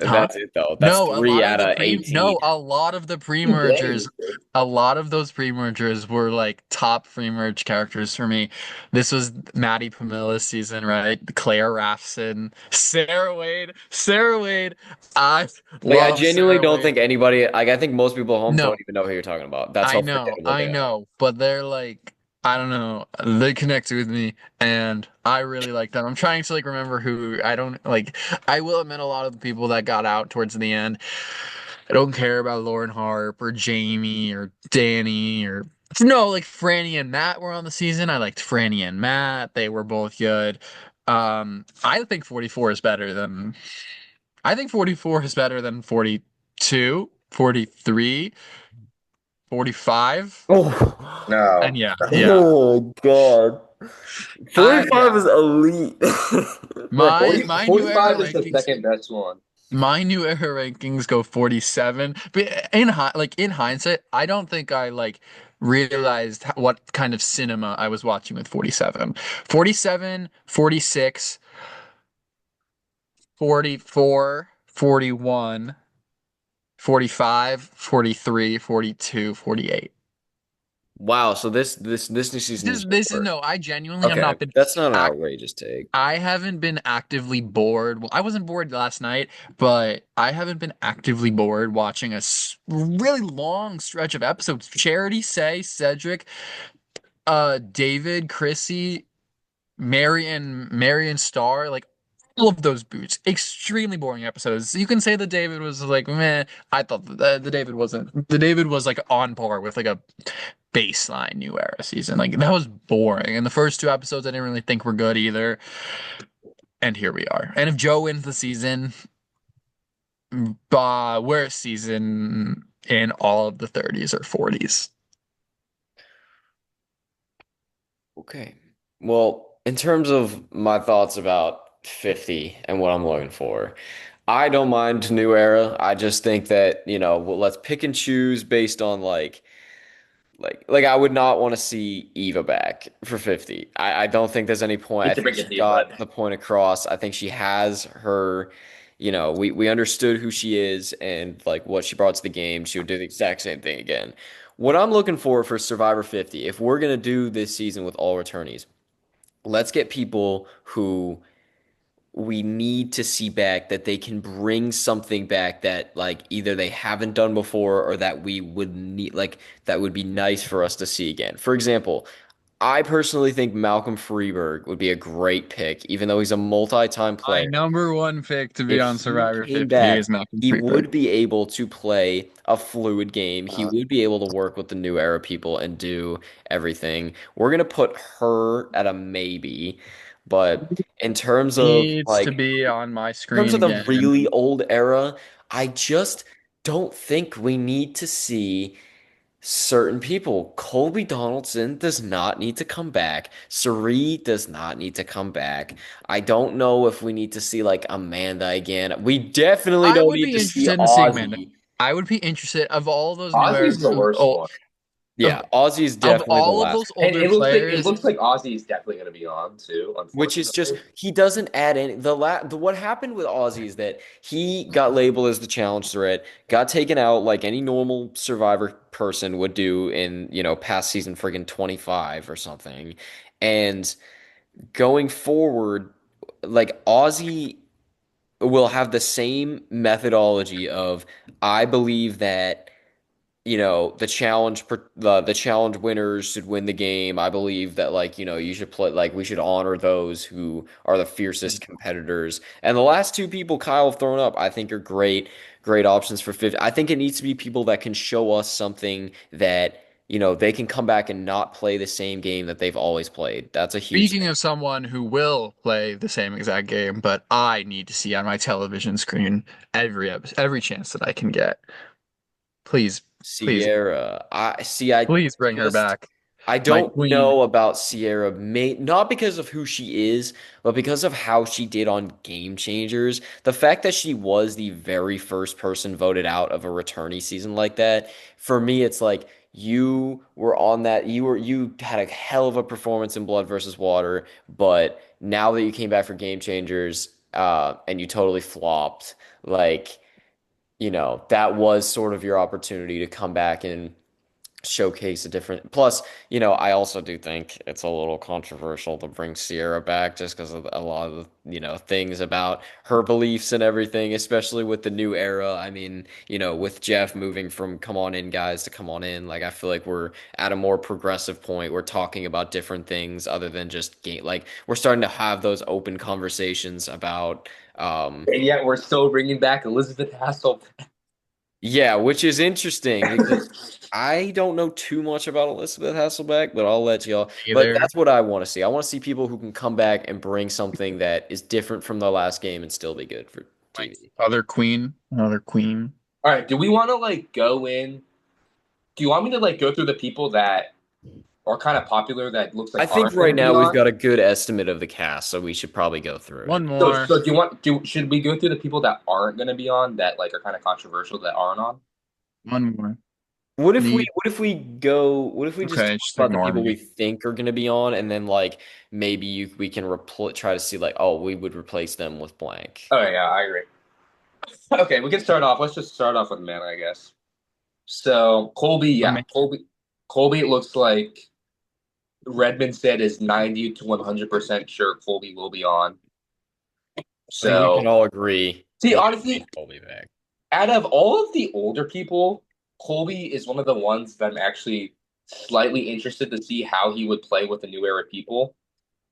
huh? That's it though. That's No, three out of 18. a lot of the Dang. pre-mergers, a lot of those pre-mergers were like top pre-merge characters for me. This was Maddie Pamilla's season, right? Claire Rafson, Sarah Wade. I Like I love genuinely Sarah don't Wade. think anybody like I think most people at home don't No, even know who you're talking about. That's how forgettable they I are. know, but they're like, I don't know, they connect with me, and I really like them. I'm trying to like remember who I don't like. I will admit a lot of the people that got out towards the end. I don't care about Lauren Harp or Jamie or Danny or no, like Franny and Matt were on the season. I liked Franny and Matt. They were both good. I think 44 is better than I think 44 is better than 42, 43, 45. Oh, And No. yeah. oh God. Yeah. 45 is elite. Like, My new era 45 is the rankings second best one. My new era rankings go 47. But in hindsight, I don't think I like realized what kind of cinema I was watching with 47. 47, 46, 44, 41, 45, 43, 42, 48. wow, so this new season is This is over. no, I genuinely have Okay, not been that's not an act outrageous take. I haven't been actively bored. Well, I wasn't bored last night, but I haven't been actively bored watching a really long stretch of episodes. Charity, Say, Cedric, David, Chrissy, Marion Starr, like all of those boots. Extremely boring episodes. You can say that David was like meh. I thought the David wasn't. The David was like on par with like a baseline new era season. Like that was boring. And the first two episodes I didn't really think were good either. And here we are. And if Joe wins the season, worst season in all of the 30s or 40s. Okay. Well, in terms of my thoughts about 50 and what I'm looking for, I don't mind new era. I just think that, well, let's pick and choose based on like I would not want to see Eva back for 50. I don't think there's any point. You I can think bring the she deep got red. the point across. I think she has her, we understood who she is and like what she brought to the game. She would do the exact same thing again. What I'm looking for Survivor 50, if we're gonna do this season with all returnees, let's get people who we need to see back that they can bring something back that like either they haven't done before or that we would need like that would be nice for us to see again. For example, I personally think Malcolm Freeberg would be a great pick, even though he's a multi-time My player. number one pick to be If on he Survivor came 50 back, is Malcolm he Freeberg. would be able to play a fluid game. He would be able to work with the new era people and do everything. We're gonna put her at a maybe, but in terms of Needs to like be on my in terms screen of the again. really old era, I just don't think we need to see certain people. Colby Donaldson does not need to come back. Sari does not need to come back. I don't know if we need to see like Amanda again. We definitely I don't would need be to see interested in seeing Amanda. Ozzy. I would be interested of all those new era, Ozzy's the worst one. of Yeah, Ozzy is of definitely the all of last. those And older it players. looks like Ozzy is definitely going to be on too, Which is just unfortunately. he doesn't add any what happened with Ozzy is that he got labeled as the challenge threat, got taken out like any normal Survivor person would do in, past season friggin' 25 or something. And going forward, like Ozzy will have the same methodology of I believe that the challenge winners should win the game. I believe that you should play like we should honor those who are the fiercest competitors. And the last two people Kyle have thrown up, I think are great options for 50. I think it needs to be people that can show us something that they can come back and not play the same game that they've always played. That's a huge Speaking thing. of someone who will play the same exact game, but I need to see on my television screen every chance that I can get. Please, please, Sierra. I see. I please bring her just back, I my don't queen. know about Sierra, not because of who she is, but because of how she did on Game Changers. The fact that she was the very first person voted out of a returnee season like that, for me, it's like you were on that. You had a hell of a performance in Blood versus Water, but now that you came back for Game Changers, and you totally flopped, like that was sort of your opportunity to come back and showcase a different. Plus, I also do think it's a little controversial to bring Sierra back just because of a lot of the, things about her beliefs and everything, especially with the new era. I mean, with Jeff moving from come on in guys to come on in, like I feel like we're at a more progressive point. We're talking about different things other than just game. Like we're starting to have those open conversations about And yet we're still bringing back Elizabeth Hasselbeck. yeah, which is interesting because I don't know too much about Elizabeth Hasselbeck, but I'll let y'all. But Either that's what I want to see. I want to see people who can come back and bring something that is different from the last game and still be good for my TV. other queen, another queen. All right, do we want to like go in? Do you want me to like go through the people that are kind of popular that looks I like think aren't going right to be now we've on? got a good estimate of the cast, so we should probably go through One it. So, more. so do you want do should we go through the people that aren't going to be on that like are kind of controversial that aren't on? One more. What if we The just okay, talk just about the ignore people we me. think are going to be on, and then like maybe we can try to see like, oh, we would replace them with blank. Oh yeah, I agree. Okay, we can start off. Let's just start off with men, I guess. So Colby, A yeah, man. Colby. It looks like Redmond said is 90 to 100% sure Colby will be on. I think we can So all agree see, we need honestly, Colby back. out of all of the older people, Colby is one of the ones that I'm actually slightly interested to see how he would play with the new era people.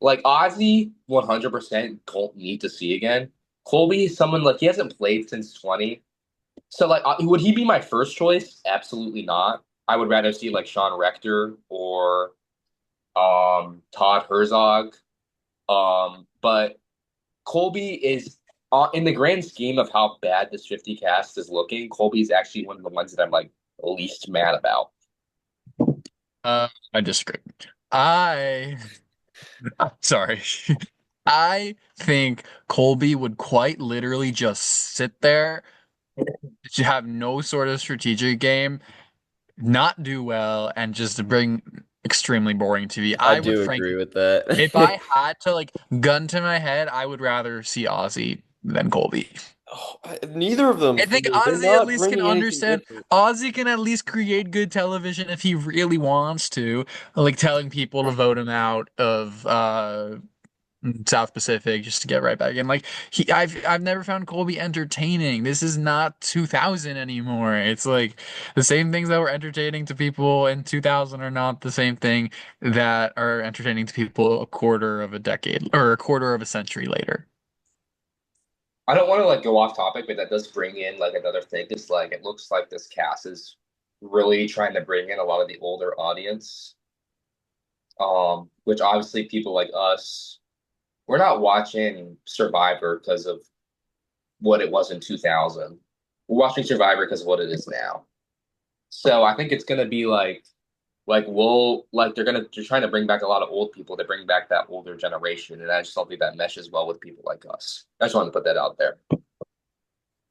Like Ozzy, 100% don't need to see again. Colby is someone like he hasn't played since 20. So like would he be my first choice? Absolutely not. I would rather see like Sean Rector or Todd Herzog. But Colby is in the grand scheme of how bad this 50 cast is looking, Colby's actually one of the ones that I'm like least mad about. I disagree. I sorry. I think Colby would quite literally just sit there to have no sort of strategic game, not do well, and just bring extremely boring TV. I I would do agree frankly, with if I that. had to like gun to my head, I would rather see Ozzy than Colby. Oh, neither of them I for think me. They're Ozzy at not least can bringing anything understand. different. Ozzy can at least create good television if he really wants to, like telling people to vote him out of South Pacific just to get right back in. Like I've never found Colby entertaining. This is not 2000 anymore. It's like the same things that were entertaining to people in 2000 are not the same thing that are entertaining to people a quarter of a decade or a quarter of a century later. I don't want to like go off topic, but that does bring in like another thing. Is like it looks like this cast is really trying to bring in a lot of the older audience. Which obviously people like us, we're not watching Survivor because of what it was in 2000. We're watching Survivor because of what it is now. So I think it's gonna be like they're trying to bring back a lot of old people to bring back that older generation, and I just don't think that meshes well with people like us. I just wanted to put that out there.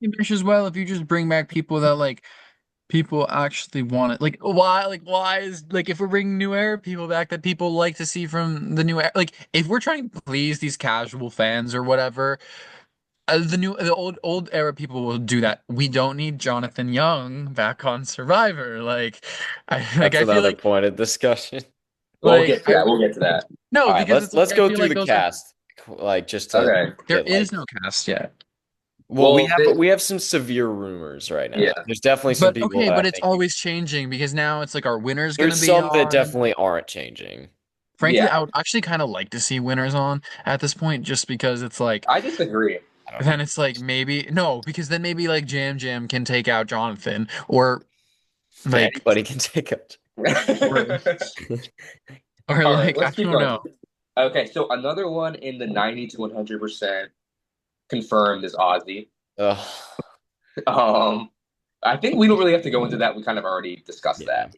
It meshes well if you just bring back people that like people actually want it. Why is like if we're bringing new era people back that people like to see from the new era, like if we're trying to please these casual fans or whatever, the old era people will do that. We don't need Jonathan Young back on Survivor. That's I feel another like point of discussion. We'll like get to I that. We'll get to that. All no right, because let's it's like let's I go feel through like the those are cast, like just to Okay. there get like. is no cast yet. Well, we Well, have we have some severe rumors right now. yeah, There's definitely some But people okay, that I but it's think always changing because now it's like our winner's gonna there's be some that on. definitely aren't changing. Frankly, yeah. I would actually kind of like to see winners on at this point, just because it's like I disagree. I don't then it's like maybe no, because then maybe like Jam Jam can take out Jonathan, or like anybody can take it. or or All right, like I let's keep don't going. know. Okay, so another one in the 90 to 100% confirmed is Ozzy. Ugh, Um, I think we don't really have to go into that. We kind of already discussed yeah, that.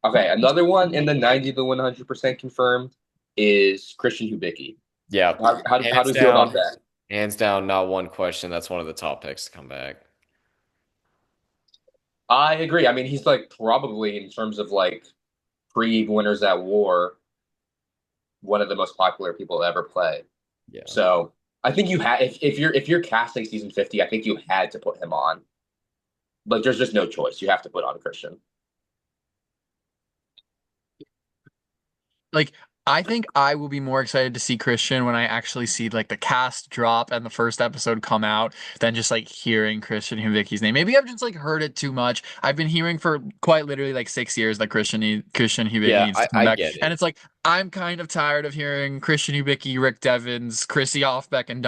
Okay, another one in the 90 to 100% confirmed is Christian Hubicki. yeah. How do Hands we feel about down, that? hands down, not one question. That's one of the top picks to come back. I agree. I mean, he's like probably in terms of like pre-Winners at War, one of the most popular people to ever play. Yeah. So I think you had if you're casting season 50, I think you had to put him on. Like there's just no choice. You have to put on Christian. Like I think I will be more excited to see Christian when I actually see like the cast drop and the first episode come out than just like hearing Christian Hivicki's name. Maybe I've just like heard it too much. I've been hearing for quite literally like 6 years that Christian Hivicki Yeah, needs I, to come I back, get and it. it's like I'm kind of tired of hearing Christian Hibicki, Rick Devens, Chrissy Offbeck, and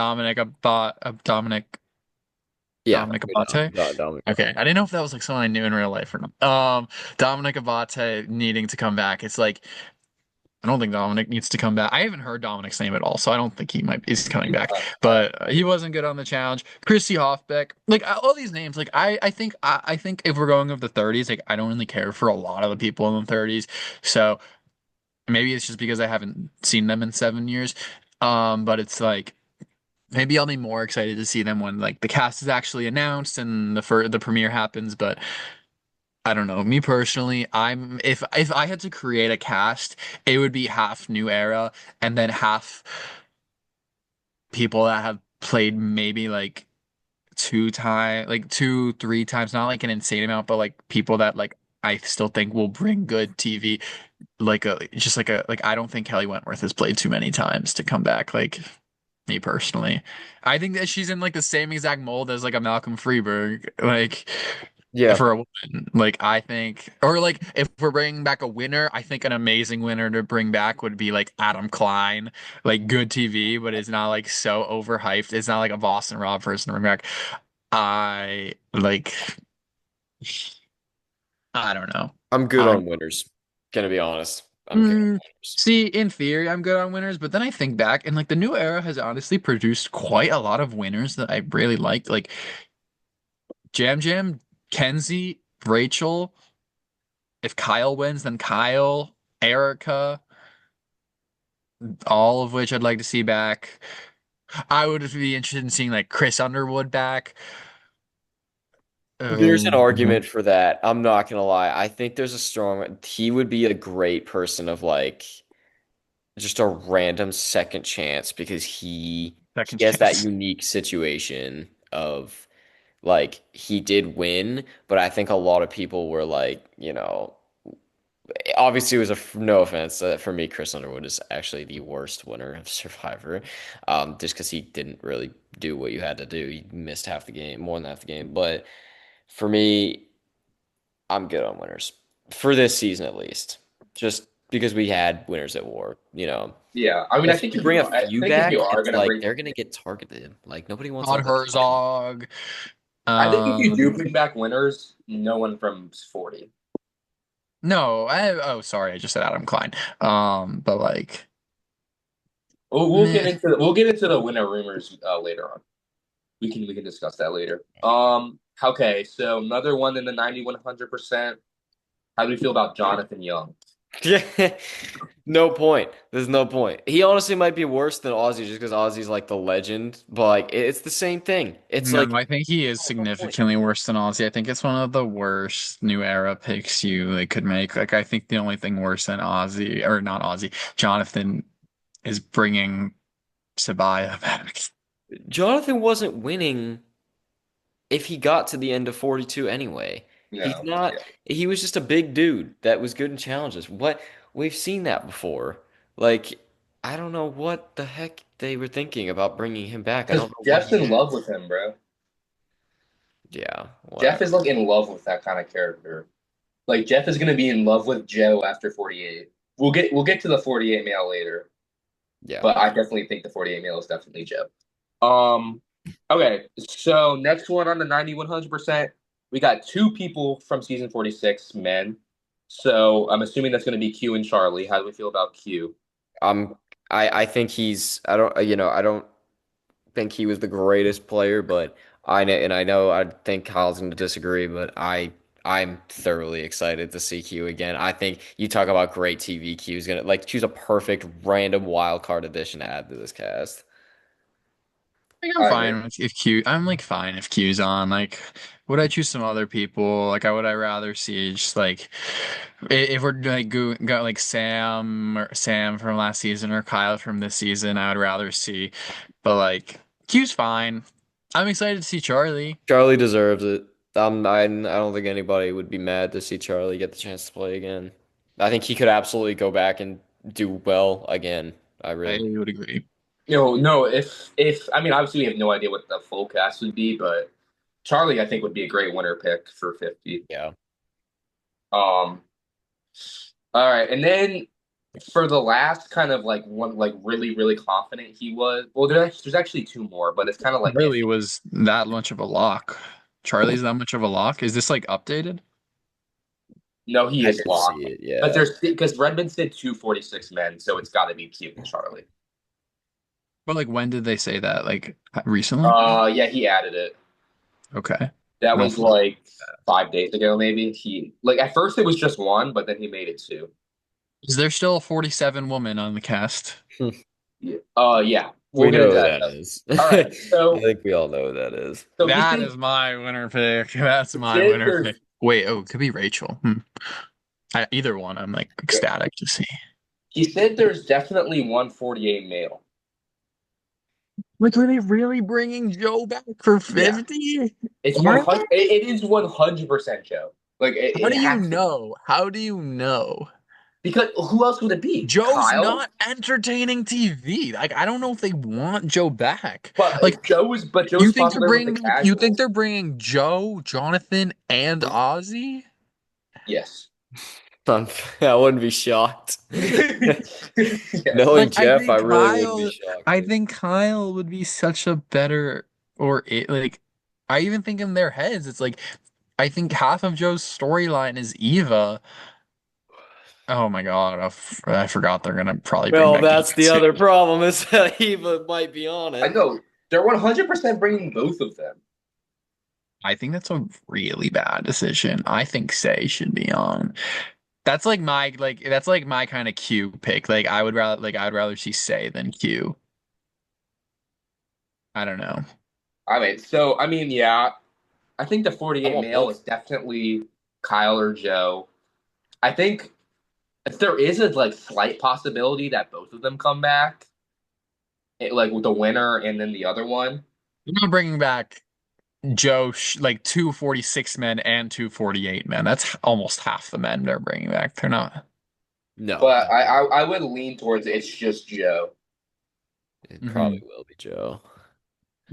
Yeah, Dominic good job. Abate. Dominic. Okay, I didn't know if that was like someone I knew in real life or not. Dominic Abate needing to come back. It's like I don't think Dominic needs to come back. I haven't heard Dominic's name at all, so I don't think he might is coming back. But he wasn't good on the challenge. Chrissy Hofbeck, like all these names, like I think if we're going of the 30s, like I don't really care for a lot of the people in the 30s. So maybe it's just because I haven't seen them in 7 years. But it's like maybe I'll be more excited to see them when like the cast is actually announced and the premiere happens. But I don't know. Me personally, I'm if I had to create a cast, it would be half new era and then half people that have played maybe like two, 3 times, not like an insane amount, but like people that like I still think will bring good TV. Like I don't think Kelly Wentworth has played too many times to come back. Like me personally, I think that she's in like the same exact mold as like a Malcolm Freeberg. Like Yeah, for a woman. Like I think, or like if we're bringing back a winner, I think an amazing winner to bring back would be like Adam Klein, like good TV, but it's not like so overhyped. It's not like a Boston Rob person to bring back. I like, I don't know. I'm good I on winners. Gonna be honest. I'm good on mm, winners. see, in theory, I'm good on winners, but then I think back and like the new era has honestly produced quite a lot of winners that I really liked, like Jam Jam, Kenzie, Rachel. If Kyle wins, then Kyle, Erica, all of which I'd like to see back. I would be interested in seeing like Chris Underwood back. There's an Um, argument for that. I'm not gonna lie. I think there's a strong. He would be a great person of like just a random second chance because second he has that chance. unique situation of like he did win, but I think a lot of people were like, Obviously, it was no offense. For me, Chris Underwood is actually the worst winner of Survivor, just because he didn't really do what you had to do. He missed half the game, more than half the game. But for me, I'm good on winners for this season at least, just because we had winners at war. Yeah, I mean, If you bring a I few think if you back, are it's gonna like bring, they're gonna get targeted. Like nobody wants Todd all that. Herzog. I think if you do Um, bring back winners, no one from 40. no, oh sorry, I just said Adam Klein. But like, We'll get meh. into the winner rumors later on. We can discuss that later. Okay, so another one in the 9100%. How do we feel about Jonathan Young? Yeah, no point. There's no point. He honestly might be worse than Ozzy just because Ozzy's like the legend, but like it's the same thing. It's No, like I think he is oh, no point. significantly worse than Ozzy. I think it's one of the worst new era picks you like could make. Like, I think the only thing worse than Ozzy, or not Ozzy, Jonathan, is bringing Sabaya back. Jonathan wasn't winning if he got to the end of 42 anyway. He's No. not, Yeah. he was just a big dude that was good in challenges. We've seen that before. Like, I don't know what the heck they were thinking about bringing him back. I Because don't know what Jeff's he in had. love with him, bro. Yeah, Jeff whatever. is like in love with that kind of character. Like Jeff is gonna be in love with Joe after 48. We'll get to the 48 male later, Yeah. but I definitely think the 48 male is definitely Joe. Um, okay, so next one on the 9100%, we got two people from season 46, men. So I'm assuming that's gonna be Q and Charlie. How do we feel about Q? I'm I think I don't think he was the greatest player, but I know I think Kyle's going to disagree, but I'm thoroughly excited to see Q again. I think you talk about great TV. Q is gonna like choose a perfect random wild card addition to add to this cast. Like, I'm I agree. fine with if Q. I'm like fine if Q's on. Like, would I choose some other people? Like, I would I rather see just like if we're like got like Sam from last season or Kyle from this season, I would rather see. But like Q's fine. I'm excited to see Charlie. Charlie deserves it. I don't think anybody would be mad to see Charlie get the chance to play again. I think he could absolutely go back and do well again. I I really, would agree. No, if I mean obviously we have no idea what the full cast would be, but Charlie I think would be a great winner pick for 50. yeah. Um, all right, and then for the last kind of like one like really really confident he was. Well, there's actually two more, but it's kind of like Really iffy. was that much of a lock. Charlie's that much of a lock. Is this like updated? No, he I is did see locked. it. But Yeah. there's because Redmond said 246 men, so it's got to be Q and Charlie. But like when did they say that? Like recently? Yeah, he added it. Okay. That Well, was like 5 days ago, maybe. He like at first it was just one, but then he made it two. is there still a 47 woman on the cast? Yeah. Yeah. We We'll get know into who that that stuff. is. All right. I think we all know who that is. So he That said is my winner pick. That's he my said winner there's pick. Wait, oh, it could be Rachel. Either one, I'm like ecstatic to see. he said there's definitely 148 male. Like, were they really bringing Joe back for Yeah. 50? It's Are 100. they? It is 100% Joe. Like How it do you has to be know? How do you know? because who else would it be? Joe's Kyle. not entertaining TV. Like, I don't know if they want Joe back. But Like, Joe's popular with the you think casuals. they're bringing Joe, Jonathan, and Ozzy? Yes. I wouldn't be shocked. Yes. Knowing Like, Jeff, I really wouldn't be shocked, I dude. think Kyle would be such a better, or it, like, I even think in their heads, it's like, I think half of Joe's storyline is Eva. Oh my God, I forgot they're gonna probably bring Well, back that's Eva the too. other problem is that Eva might be on I it. know. They're 100% bringing both of them. I think that's a really bad decision. I think Say should be on. That's like my kind of Q pick. I would rather see Say than Q. I don't know. I mean, yeah, I think the I 48 want male both. is definitely Kyle or Joe. I think if there is a like slight possibility that both of them come back, like with the winner and then the other one. I'm not bringing back. Joe, like 246 men and 248 men. That's almost half the men they're bringing back. They're not. No, But I would lean towards it's just Joe. it probably Hmm. will be Joe.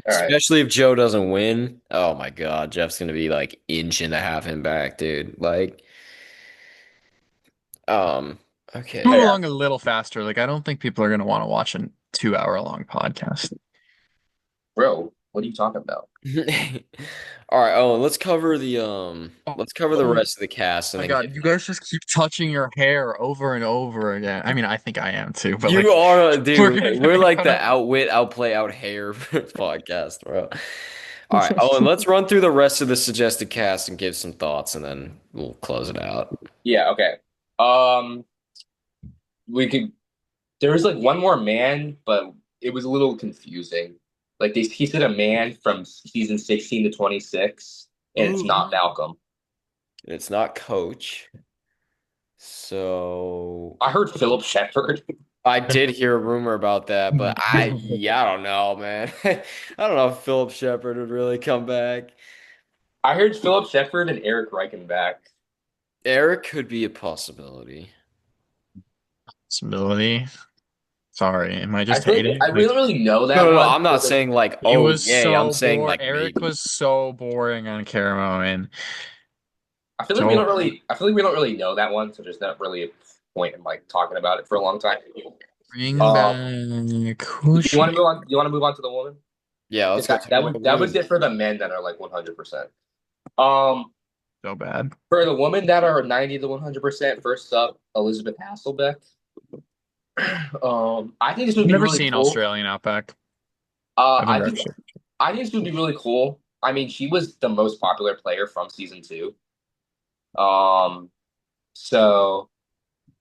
All right. Especially if Joe doesn't win. Oh my God, Jeff's gonna be like inching to have him back, dude. Like, um, Move okay. Yeah, along a little faster. Like I don't think people are gonna want to watch a 2 hour long podcast. bro, what are you talking about? All right, Owen, Oh, let's cover the oh rest of the cast and my then God, get you guys just keep touching your hair over and over again. I mean, I think I am too, but you like are we're dude, gonna we're like kind the of. outwit, outplay, out hair podcast, bro. All right, Owen, let's run through the rest of the suggested cast and give some thoughts and then we'll close it out. Yeah, okay. Um, we could. There was like one more man, but it was a little confusing. Like he said a man from season 16 to 26, and it's Ooh. not Malcolm. It's not Coach. So I heard Philip Shepard. I did hear a rumor about that, but yeah, I don't know, man. I don't know if Philip Shepard would really come back. I heard Philip Shepard and Eric Reichenbach. Eric could be a possibility. Possibility. Sorry, am I I just feel like hating? I Like really, really know No, that no, no. one. I'm not saying like, he oh, was yay. I'm so saying bored. like Eric maybe. was so boring on Camo, and so I feel like we don't really know that one, so there's not really a point in like talking about it for a long time. bring Um, back do who's you want to she? move on? You want to move on to the woman? Yeah, let's 'Cause go That, to that the was that was woman. it for the men that are like 100%. Um, So bad. for the women that are 90 to 100%, first up, Elizabeth Hasselbeck. I think this would I've be never really seen cool. Australian Outback. Uh, I've I never think actually. I think this would be really cool. I mean, she was the most popular player from season two. Um, so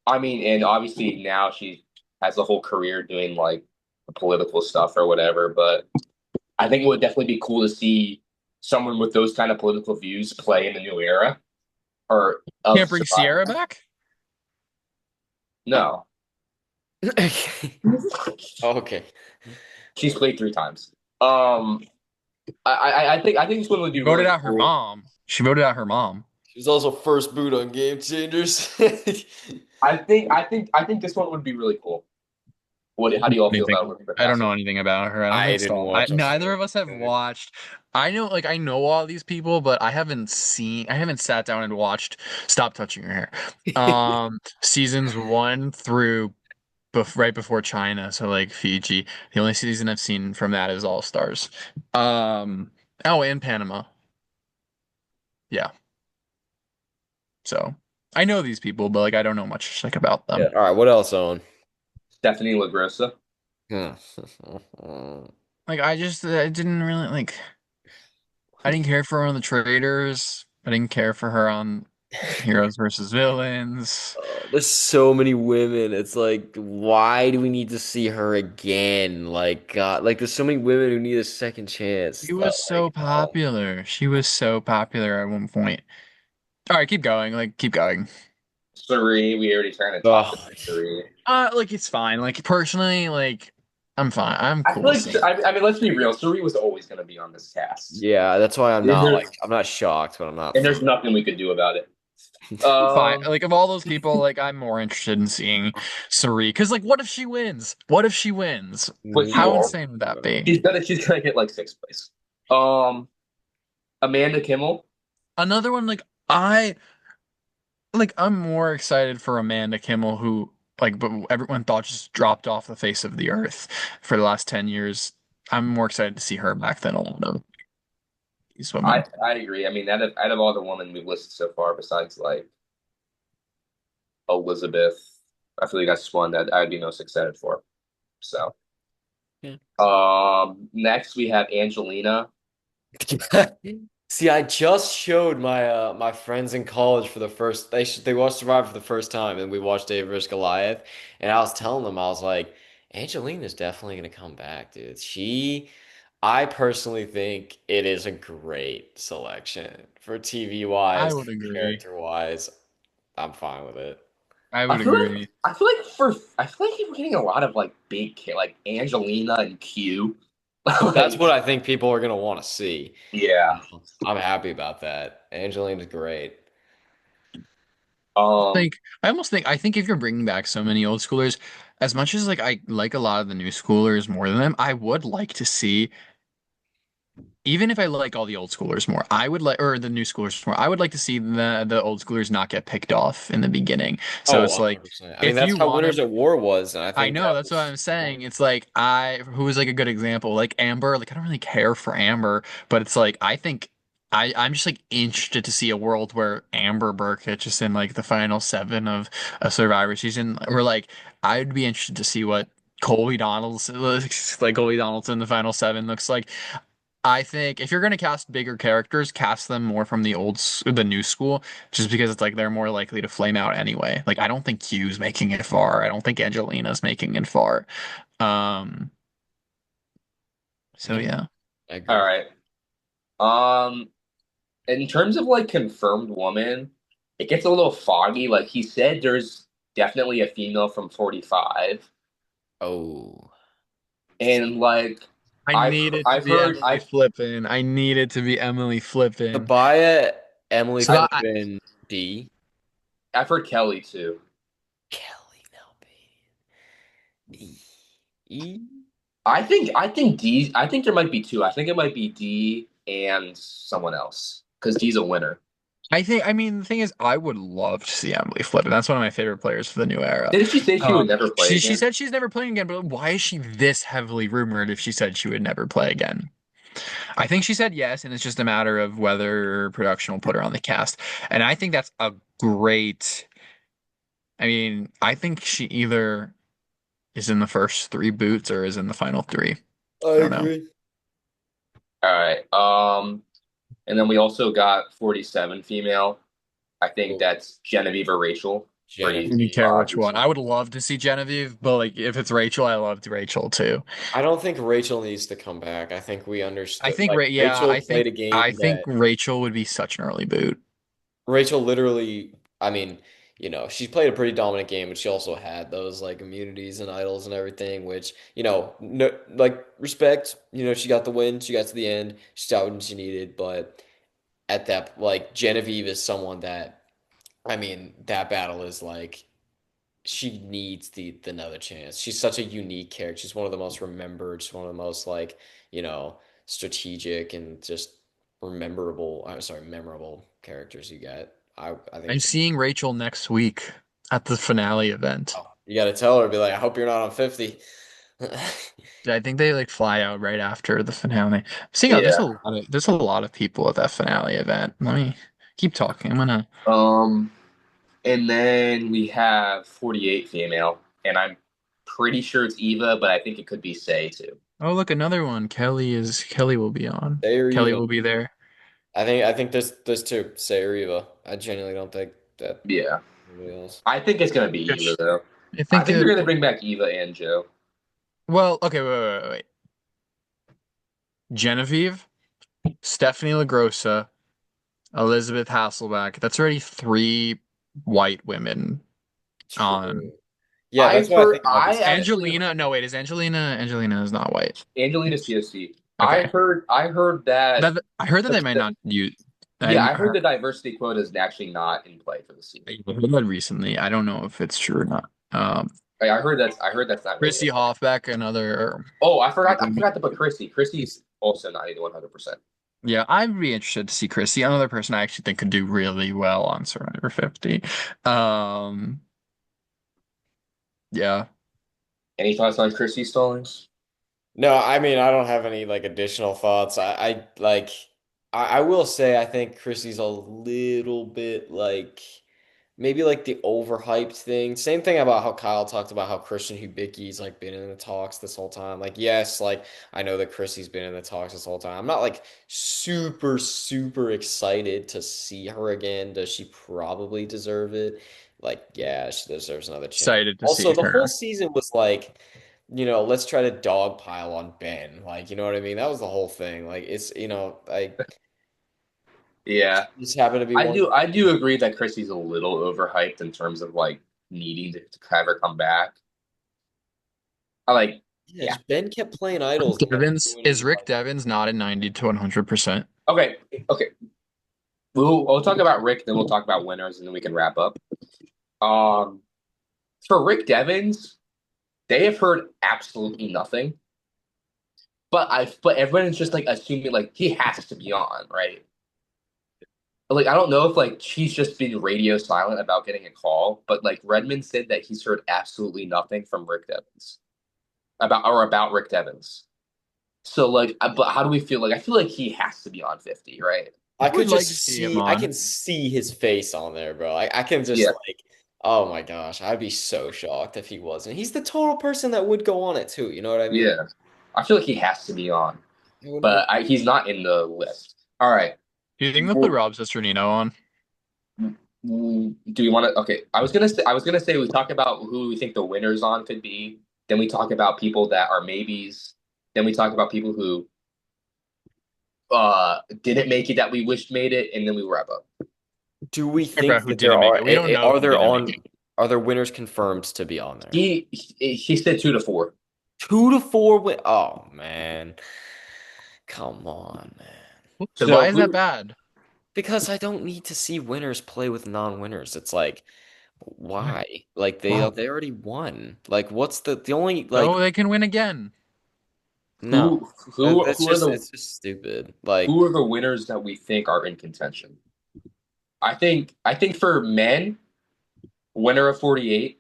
I mean, and obviously now she has a whole career doing like political stuff or whatever. But I think it would definitely be cool to see someone with those kind of political views play in the new era or of Can't bring Sierra Survivor. back? No, Okay. she's played three times. I think this one would She be voted really out her cool. mom. She voted out her mom. She's also first boot on Game Changers. I think this one would be really cool. How do you all What do you feel think? about Elizabeth I don't know Hasselbeck? anything about her. I don't I think didn't so. watch Neither Australia. of us have watched. I know, like, I know all these people, but I haven't sat down and watched Stop Touching Your Hair. Seasons one through right before China, so like Fiji. The only season I've seen from that is All Stars. Um, oh, and Panama. Yeah. So I know these people, but like I don't know much like about Yeah. them. All right. What else, Owen? Stephanie LaGrossa. Hmm. Like I didn't really like. I didn't care for her on the Traders. I didn't care for her on Heroes versus Villains. There's so many women. It's like, why do we need to see her again? Like, God, like there's so many women who need a second chance. She was so Like, popular. She was so popular at one point. All right, keep going. Like keep going. Suri, we already kind of talked oh, about Suri. Like it's fine. Like personally, like I'm fine. I'm I cool feel with like seeing. I mean, let's be real. Suri was always going to be on this cast. yeah, that's why I'm And not there's like, I'm not shocked, but I'm not and there's thrilled. nothing we could do about it. Fine. Um, Like of all those people, like I'm more interested in seeing Suri. Because like, what if she wins? What if she wins? but she How won't. insane would that be? She's gonna get like sixth place. Um, Amanda Kimmel. Another one, I I'm more excited for Amanda Kimmel, who but everyone thought just dropped off the face of the earth for the last 10 years. I'm more excited to see her back than a lot of these women. I agree. I mean, out of all the women we've listed so far, besides like Elizabeth, I feel like that's one that I'd be most excited for. So, Yeah. next we have Angelina. See, I just showed my my friends in college for the first they watched Survivor for the first time and we watched David vs Goliath and I was telling them I was like Angelina's definitely gonna come back, dude. I personally think it is a great selection for TV I wise, would agree. character wise. I'm fine with it. I would agree. I feel like we're getting a lot of like big like Angelina and Q. That's what Like, I think people are gonna want to see. yeah. I'm happy about that. Angelina's great. Um, I think if you're bringing back so many old schoolers, as much as like I like a lot of the new schoolers more than them, I would like to see, even if I like all the old schoolers more, I would like, or the new schoolers more, I would like to see the old schoolers not get picked off in the beginning. So Oh, it's like, 100%. I mean, if that's you how want Winners to, at War was, and I I think know that that's what was I'm saying. It's like who is like a good example, like Amber. Like I don't really care for Amber, but it's like I think I'm just like interested to see a world where Amber Burkett is in like the final seven of a Survivor season. Where like I'd be interested to see what Colby Donaldson, like Colby Donaldson, in the final seven looks like. I think if you're going to cast bigger characters, cast them more from the new school, just because it's like they're more likely to flame out anyway. Like I don't think Q's making it far. I don't think Angelina's making it far. Um, so yeah, yeah. I all agree. right. Um, in terms of like confirmed woman, it gets a little foggy. Like he said, there's definitely a female from 45, Oh, and like I need it to I've be heard Emily I've Flippin. I need it to be Emily Flippin. Sabaya, Emily So that Flippin, D. I've heard Kelly too. Kelly Melby. E. I think there might be two. I think it might be D and someone else because D's a winner. I mean, the thing is, I would love to see Emily Flippin. That's one of my favorite players for the new era. Didn't she say she would never play She again? said she's never playing again, but why is she this heavily rumored if she said she would never play again? I think she said yes, and it's just a matter of whether production will put her on the cast. And I think that's a great. I mean, I think she either is in the first three boots or is in the final three. I I don't know. agree. All right. And then we also got 47 female. I think Oh, that's Genevieve or Rachel. I Pretty don't Genevieve. care which obvious. one. I would love to see Genevieve, but like if it's Rachel, I loved Rachel too. I don't think Rachel needs to come back. I think we I understood. think Like Yeah, Rachel played a game I think that Rachel would be such an early boot. Rachel literally, I mean, she played a pretty dominant game, but she also had those like immunities and idols and everything, which, no, like respect, she got the win, she got to the end, she got what she needed, but at that, like Genevieve is someone that, I mean, that battle is like she needs the another chance. She's such a unique character. She's one of the most remembered. She's one of the most like, strategic and just memorable characters you get. I think I'm it's seeing Rachel next week at the finale event. oh, you got to tell her, be like, I hope you're not on 50. I think they like fly out right after the finale. I'm seeing Yeah. there's a lot of people at that finale event. Let me keep talking. I'm gonna Um, and then we have 48 female, and I'm pretty sure it's Eva, but I think it could be Say too. Oh, look, another one. Kelly will be on. Say or Kelly even. will be there. I think there's two. Say or Eva. I genuinely don't think that Yeah. anybody else. I think it's gonna be Eva Yes. though. I I think think they're gonna bring back Eva and Joe. well, okay, wait. Genevieve, Stephanie LaGrossa, Elizabeth Hasselbeck. That's already three white women on. True. Yeah, that's why I think it might be I Say. actually Angelina, no, wait, is Angelina is not white. Angelina's POC. Okay. I heard that I heard that they might the, not use. yeah, I heard the diversity quota is actually not in play for the season. I heard that recently. I don't know if it's true or not. I heard that's not really Chrissy in play. Hoffbeck, another. Oh, I forgot to put Chrissy. Chrissy's also not 100%. Yeah, I'd be interested to see Chrissy. Another person I actually think could do really well on Survivor 50. Um, yeah. Any thoughts on Chrissy Stallings? No, I mean I don't have any like additional thoughts. I like I will say I think Chrissy's a little bit like maybe like the overhyped thing. Same thing about how Kyle talked about how Christian Hubicki's like been in the talks this whole time. Like yes, like I know that Chrissy's been in the talks this whole time. I'm not like super excited to see her again. Does she probably deserve it? Like yeah, she deserves another chance. Excited to Also, see the whole her. season was like let's try to dogpile on Ben. Like, you know what I mean? That was the whole thing. Like, it's, Yeah, just happened to be one. I do agree that Chrissy's a little overhyped in terms of like needing to have her come back. I like Yeah, Yeah. just Ben kept playing idols and kept Devins is ruining Rick like Devins not a 90 to 100%? Okay. Okay. We'll talk about Rick, then we'll talk about winners, and then we can wrap up. Um, for Rick Devens, they have heard absolutely nothing. But everyone's just like assuming like he has to be on, right? Like I don't know if like she's just been radio silent about getting a call, but like Redmond said that he's heard absolutely nothing from Rick Devens about Rick Devens. So like, but how do we feel? Like I feel like he has to be on 50, right? I I would could like to just see him see I on. can see his face on there, bro. I can just Yeah, like oh my gosh, I'd be so shocked if he wasn't. He's the total person that would go on it too, you know what I mean? yeah. I feel like he has to be on, I wouldn't be but he's not in the list. All right. Do you think they'll put Well, Rob Cesternino on? do you want to? Okay, I was gonna say we talk about who we think the winners on could be. Then we talk about people that are maybes. Then we talk about people who didn't make it that we wished made it, and then we wrap up. Do we Okay, think who that there didn't make are it? We don't know are who there didn't make on it. are there winners confirmed to be on there? He said 2 to 4. 2 to 4 Oh man. Come on, man. Why So is that who? bad? Because I don't need to see winners play with non-winners. It's like Why? why? Like Why? they already won. Like what's the only like Oh, they can win again. no. Who who That's who are just the it's just stupid. Like who are the winners that we think are in contention? I think for men, winner of 48,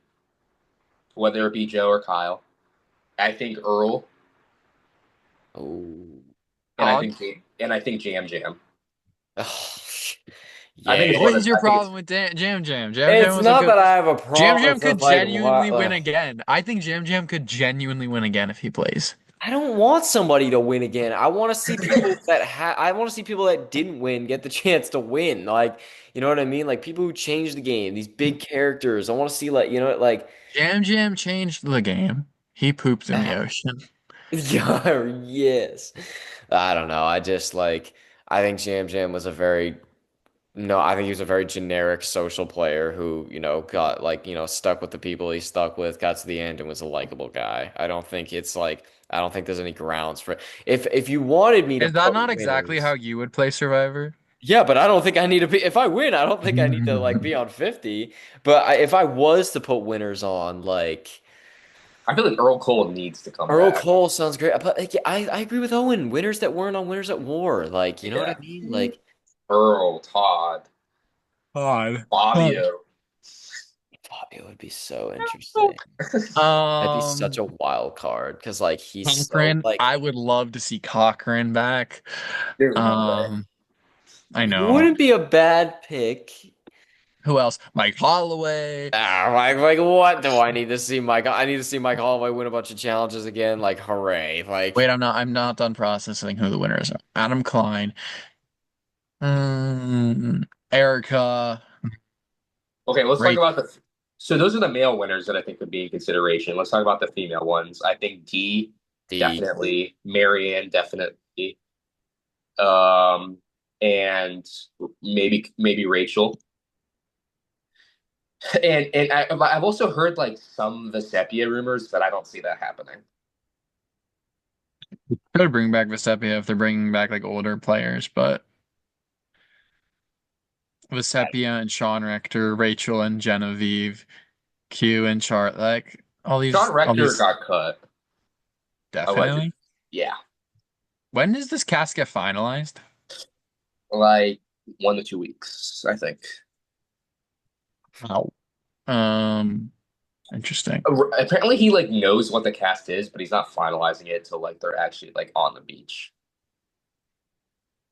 whether it be Joe or Kyle. I think Earl, oh. and I Dog. think Jam Jam. Oh, I think it's yeah. What one is of your I think it's problem with Jam Jam? Jam Jam It's was a not good. that I have a Jam problem. Jam It's could just like what genuinely win again. I think Jam Jam could genuinely win again if he plays. I don't want somebody to win again. I want to see people that I want to see people that didn't win get the chance to win. Like, you know what I mean? Like people who changed the game, these big characters. I want to see like, you know, like Jam Jam changed the game. He pooped in the ocean. yeah, yes. I don't know. I just like I think Jam Jam was a very no, I think he was a very generic social player who, got like, stuck with the people he stuck with, got to the end and was a likable guy. I don't think there's any grounds for if you wanted me to Is that put not exactly how winners. you would play Survivor? Yeah, but I don't think I need to be if I win, I don't think I need to like be on 50. But if I was to put winners on like I feel like Earl Cole needs to come Earl back. Cole sounds great. But like, I agree with Owen. Winners that weren't on Winners at War. Like, you know what I Yeah, mean? Like Earl, Todd, God. God. Fabio. it would be so interesting. That'd be such Um, a wild card because like he's so Cochran. like I would love to see Cochran back. There's no way. Um, I he know. wouldn't be a bad pick. Who else? Mike Holloway. Like what do I need to see Mike? I need to see Mike Holloway win a bunch of challenges again. Like hooray! Wait, Like I'm not done processing who the winners are. Adam Klein. Erica. Okay, let's talk Rachel. about the. So those are the male winners that I think would be in consideration. Let's talk about the female ones. I think Dee the definitely, Marianne definitely, um, and maybe Rachel. And I've also heard like some Vesepia rumors, but I don't see that happening. Could bring back Vesepia if they're bringing back like older players, but Vesepia and Sean Rector, Rachel and Genevieve, Q and Chart, like Sean all Rector these got cut allegedly. definitely. Yeah, When does this cast get finalized? like 1 to 2 weeks, I think. Wow. Um, Interesting. Apparently, he like knows what the cast is, but he's not finalizing it till like they're actually like on the beach.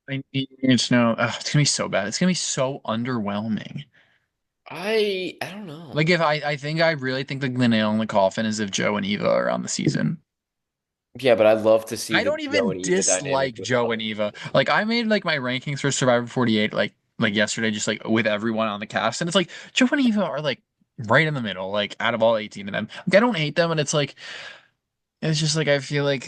I need to know. It's gonna be so bad. It's gonna be so underwhelming. I don't know. Like if I really think the nail in the coffin is if Joe and Eva are on the season. Yeah, but I'd love to see I the don't Joe even and Eva dynamic dislike with Joe and like Eva. Like I made like my rankings for Survivor 48 like yesterday, just like with everyone on the cast, and it's like Joe and Eva are like right in the middle, like out of all 18 of them. Like I don't hate them, and it's just like I feel like,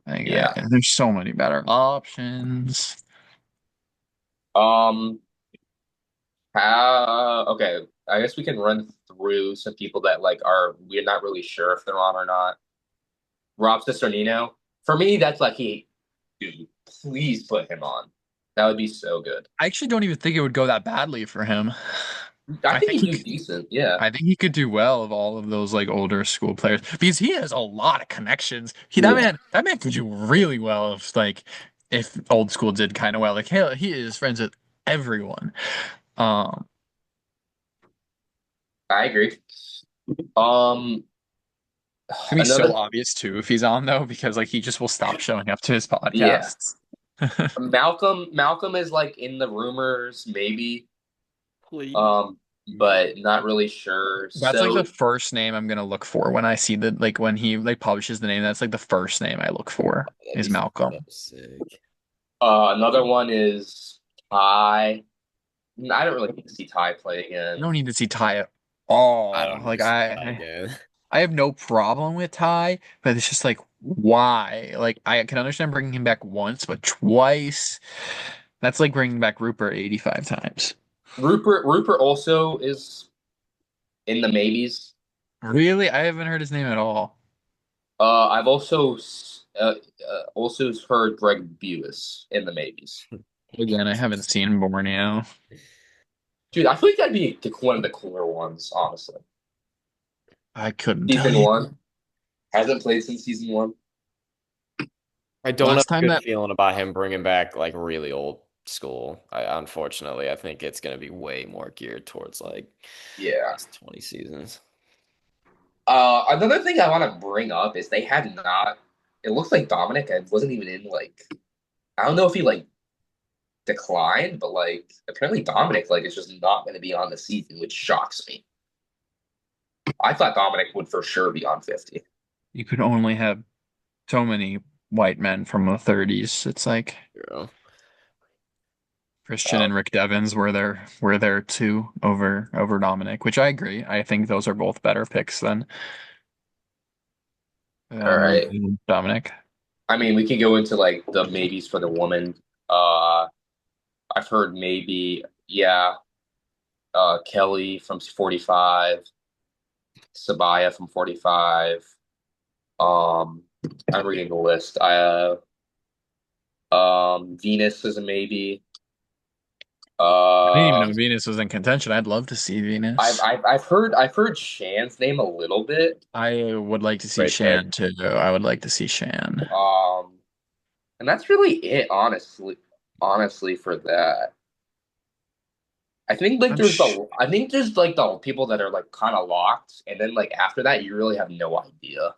Yeah. there's so many better options. Um. Okay. I guess we can run through some people that like are we're not really sure if they're on or not. Rob Cisternino. For me, that's like dude, please put him on. That would be so good. I actually don't even think it would go that badly for him. I I think think he'd he do could, decent. Yeah. I think he could do well of all of those like older school players because he has a lot of connections. Yeah. That man could do really well if old school did kind of well. Like he is friends with everyone. Um, I agree. Um, it's gonna be so another, obvious too if he's on though because like he just will stop showing up to his yeah. podcasts. Malcolm is like in the rumors, maybe. Please. Um, but not really sure. That's like the So, first name I'm gonna look for when I see that like when he like publishes the name. That's like the first name I look for That'd be is so Malcolm. sick. another one is Ty. I don't really need to see Ty play I again. don't need to see Ty at I all. don't need Like to see that again. I have no problem with Ty, but it's just like why? Like I can understand bringing him back once, but twice. That's like bringing back Rupert 85 times. Rupert also is in the maybes. Really? I haven't heard his name at all. I've also heard Greg Buis in the maybes. Again, I haven't seen Borneo. Dude, I feel like that'd be one of the cooler ones, honestly. I couldn't tell Season you. one hasn't played since season one. I don't have Last a time good that feeling about him bringing back like really old school. Unfortunately, I think it's gonna be way more geared towards like Yeah. last 20 seasons. Another thing I want to bring up is they had not. It looks like Dominic wasn't even in like. I don't know if he like declined, but like apparently Dominic like is just not going to be on the season, which shocks me. I thought Dominic would for sure be on 50. you could only have so many white men from the 30s. It's like You know? Christian Uh, and Rick Devens were there too over Dominic, which I agree. I think those are both better picks than all right. Dominic. I mean, we could go into like the maybes for the woman. Uh, I've heard maybe, yeah, Kelly from 45, Sabaya from 45. Um, I'm reading the list. Venus is a maybe. I didn't even Uh, know Venus was in contention. I'd love to see Venus. I've heard Shan's name a little bit. I would like to see Great pick. Shan too. I would like to see Shan. Um, and that's really it, honestly, for that. I'm sh I think there's like the people that are like kind of locked, and then like after that, you really have no idea.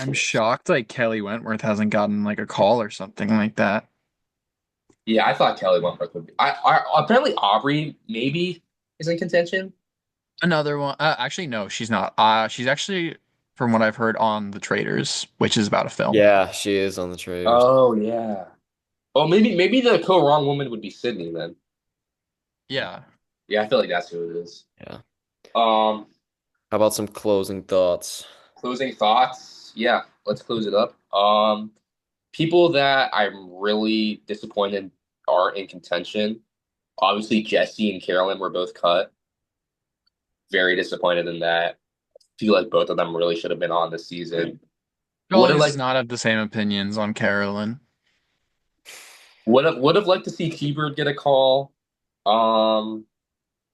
I'm shocked like Kelly Wentworth hasn't gotten like a call or something like that. Yeah, I thought Kelly Wentworth would be. Apparently Aubrey maybe is in contention. Another one. Actually, no, she's not. She's actually, from what I've heard, on The Traitors, which is about a film. Yeah, she is on the traders. Oh yeah. Oh, maybe the co-wrong woman would be Sydney then. Yeah. Yeah, I feel like that's who it is. Yeah. Um, How about some closing thoughts? Closing thoughts. Yeah, let's close it up. People that I'm really disappointed are in contention. Obviously, Jesse and Carolyn were both cut. Very disappointed in that. Feel like both of them really should have been on this season. Would have Stallings does like not have the same opinions on Carolyn. would have liked to see T-Bird get a call. Um,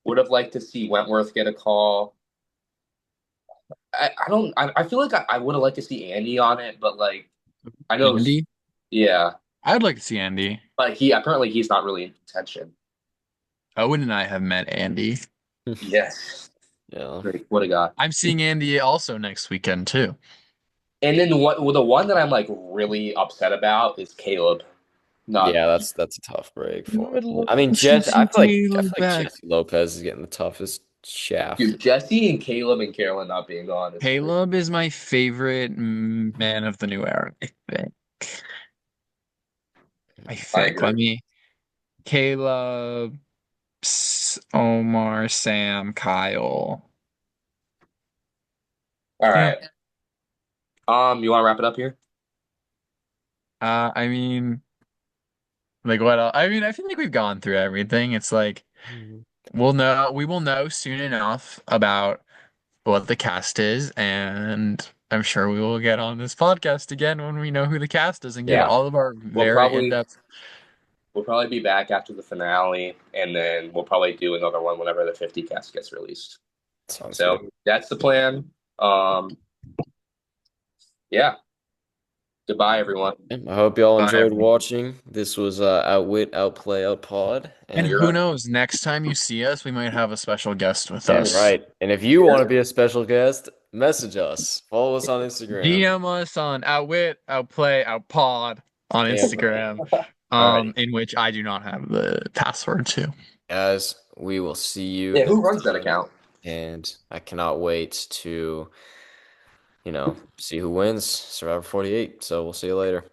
would have liked to see Wentworth get a call. I don't I feel like I would have liked to see Andy on it, but like I know Andy? yeah, I would like to see Andy. but he's not really in contention. Owen and I have met Andy. Yes. Yeah. Great. What a guy. I'm seeing Andy also next weekend too. And then the one that I'm like really upset about is Caleb. Not Yeah, that's a tough break I for would him. love I mean, to Jess, see I feel Caleb like back. Jesse Lopez is getting the toughest shaft. dude, Jesse and Caleb and Carolyn not being on is Caleb is my favorite man of the new era, I think. I I think. Let agree. me. Caleb, Omar, Sam, Kyle. All Yeah. right. You want to wrap it up here? I mean, like what else? I mean, I feel like we've gone through everything. It's like Mhm. we will know soon enough about what the cast is, and I'm sure we will get on this podcast again when we know who the cast is and give Yeah, all of our we'll very probably in-depth. we'll probably be back after the finale, and then we'll probably do another one whenever the 50 cast gets released. Sounds good. So that's the plan. Yeah. Goodbye, everyone. I hope y'all Bye, enjoyed everyone. watching. This was Outwit, Outplay, Outpod. And And who knows, next time you see us, we might have a special guest with damn us. right. And if you want to be a special guest, message us. Follow us on Instagram. DM us on Outwit, Outplay, Outpod on Damn right. Instagram, Alrighty. in which I do not have the password to. Guys, we will see you Yeah, who next runs that time. account? And I cannot wait to, see who wins Survivor 48. So we'll see you later.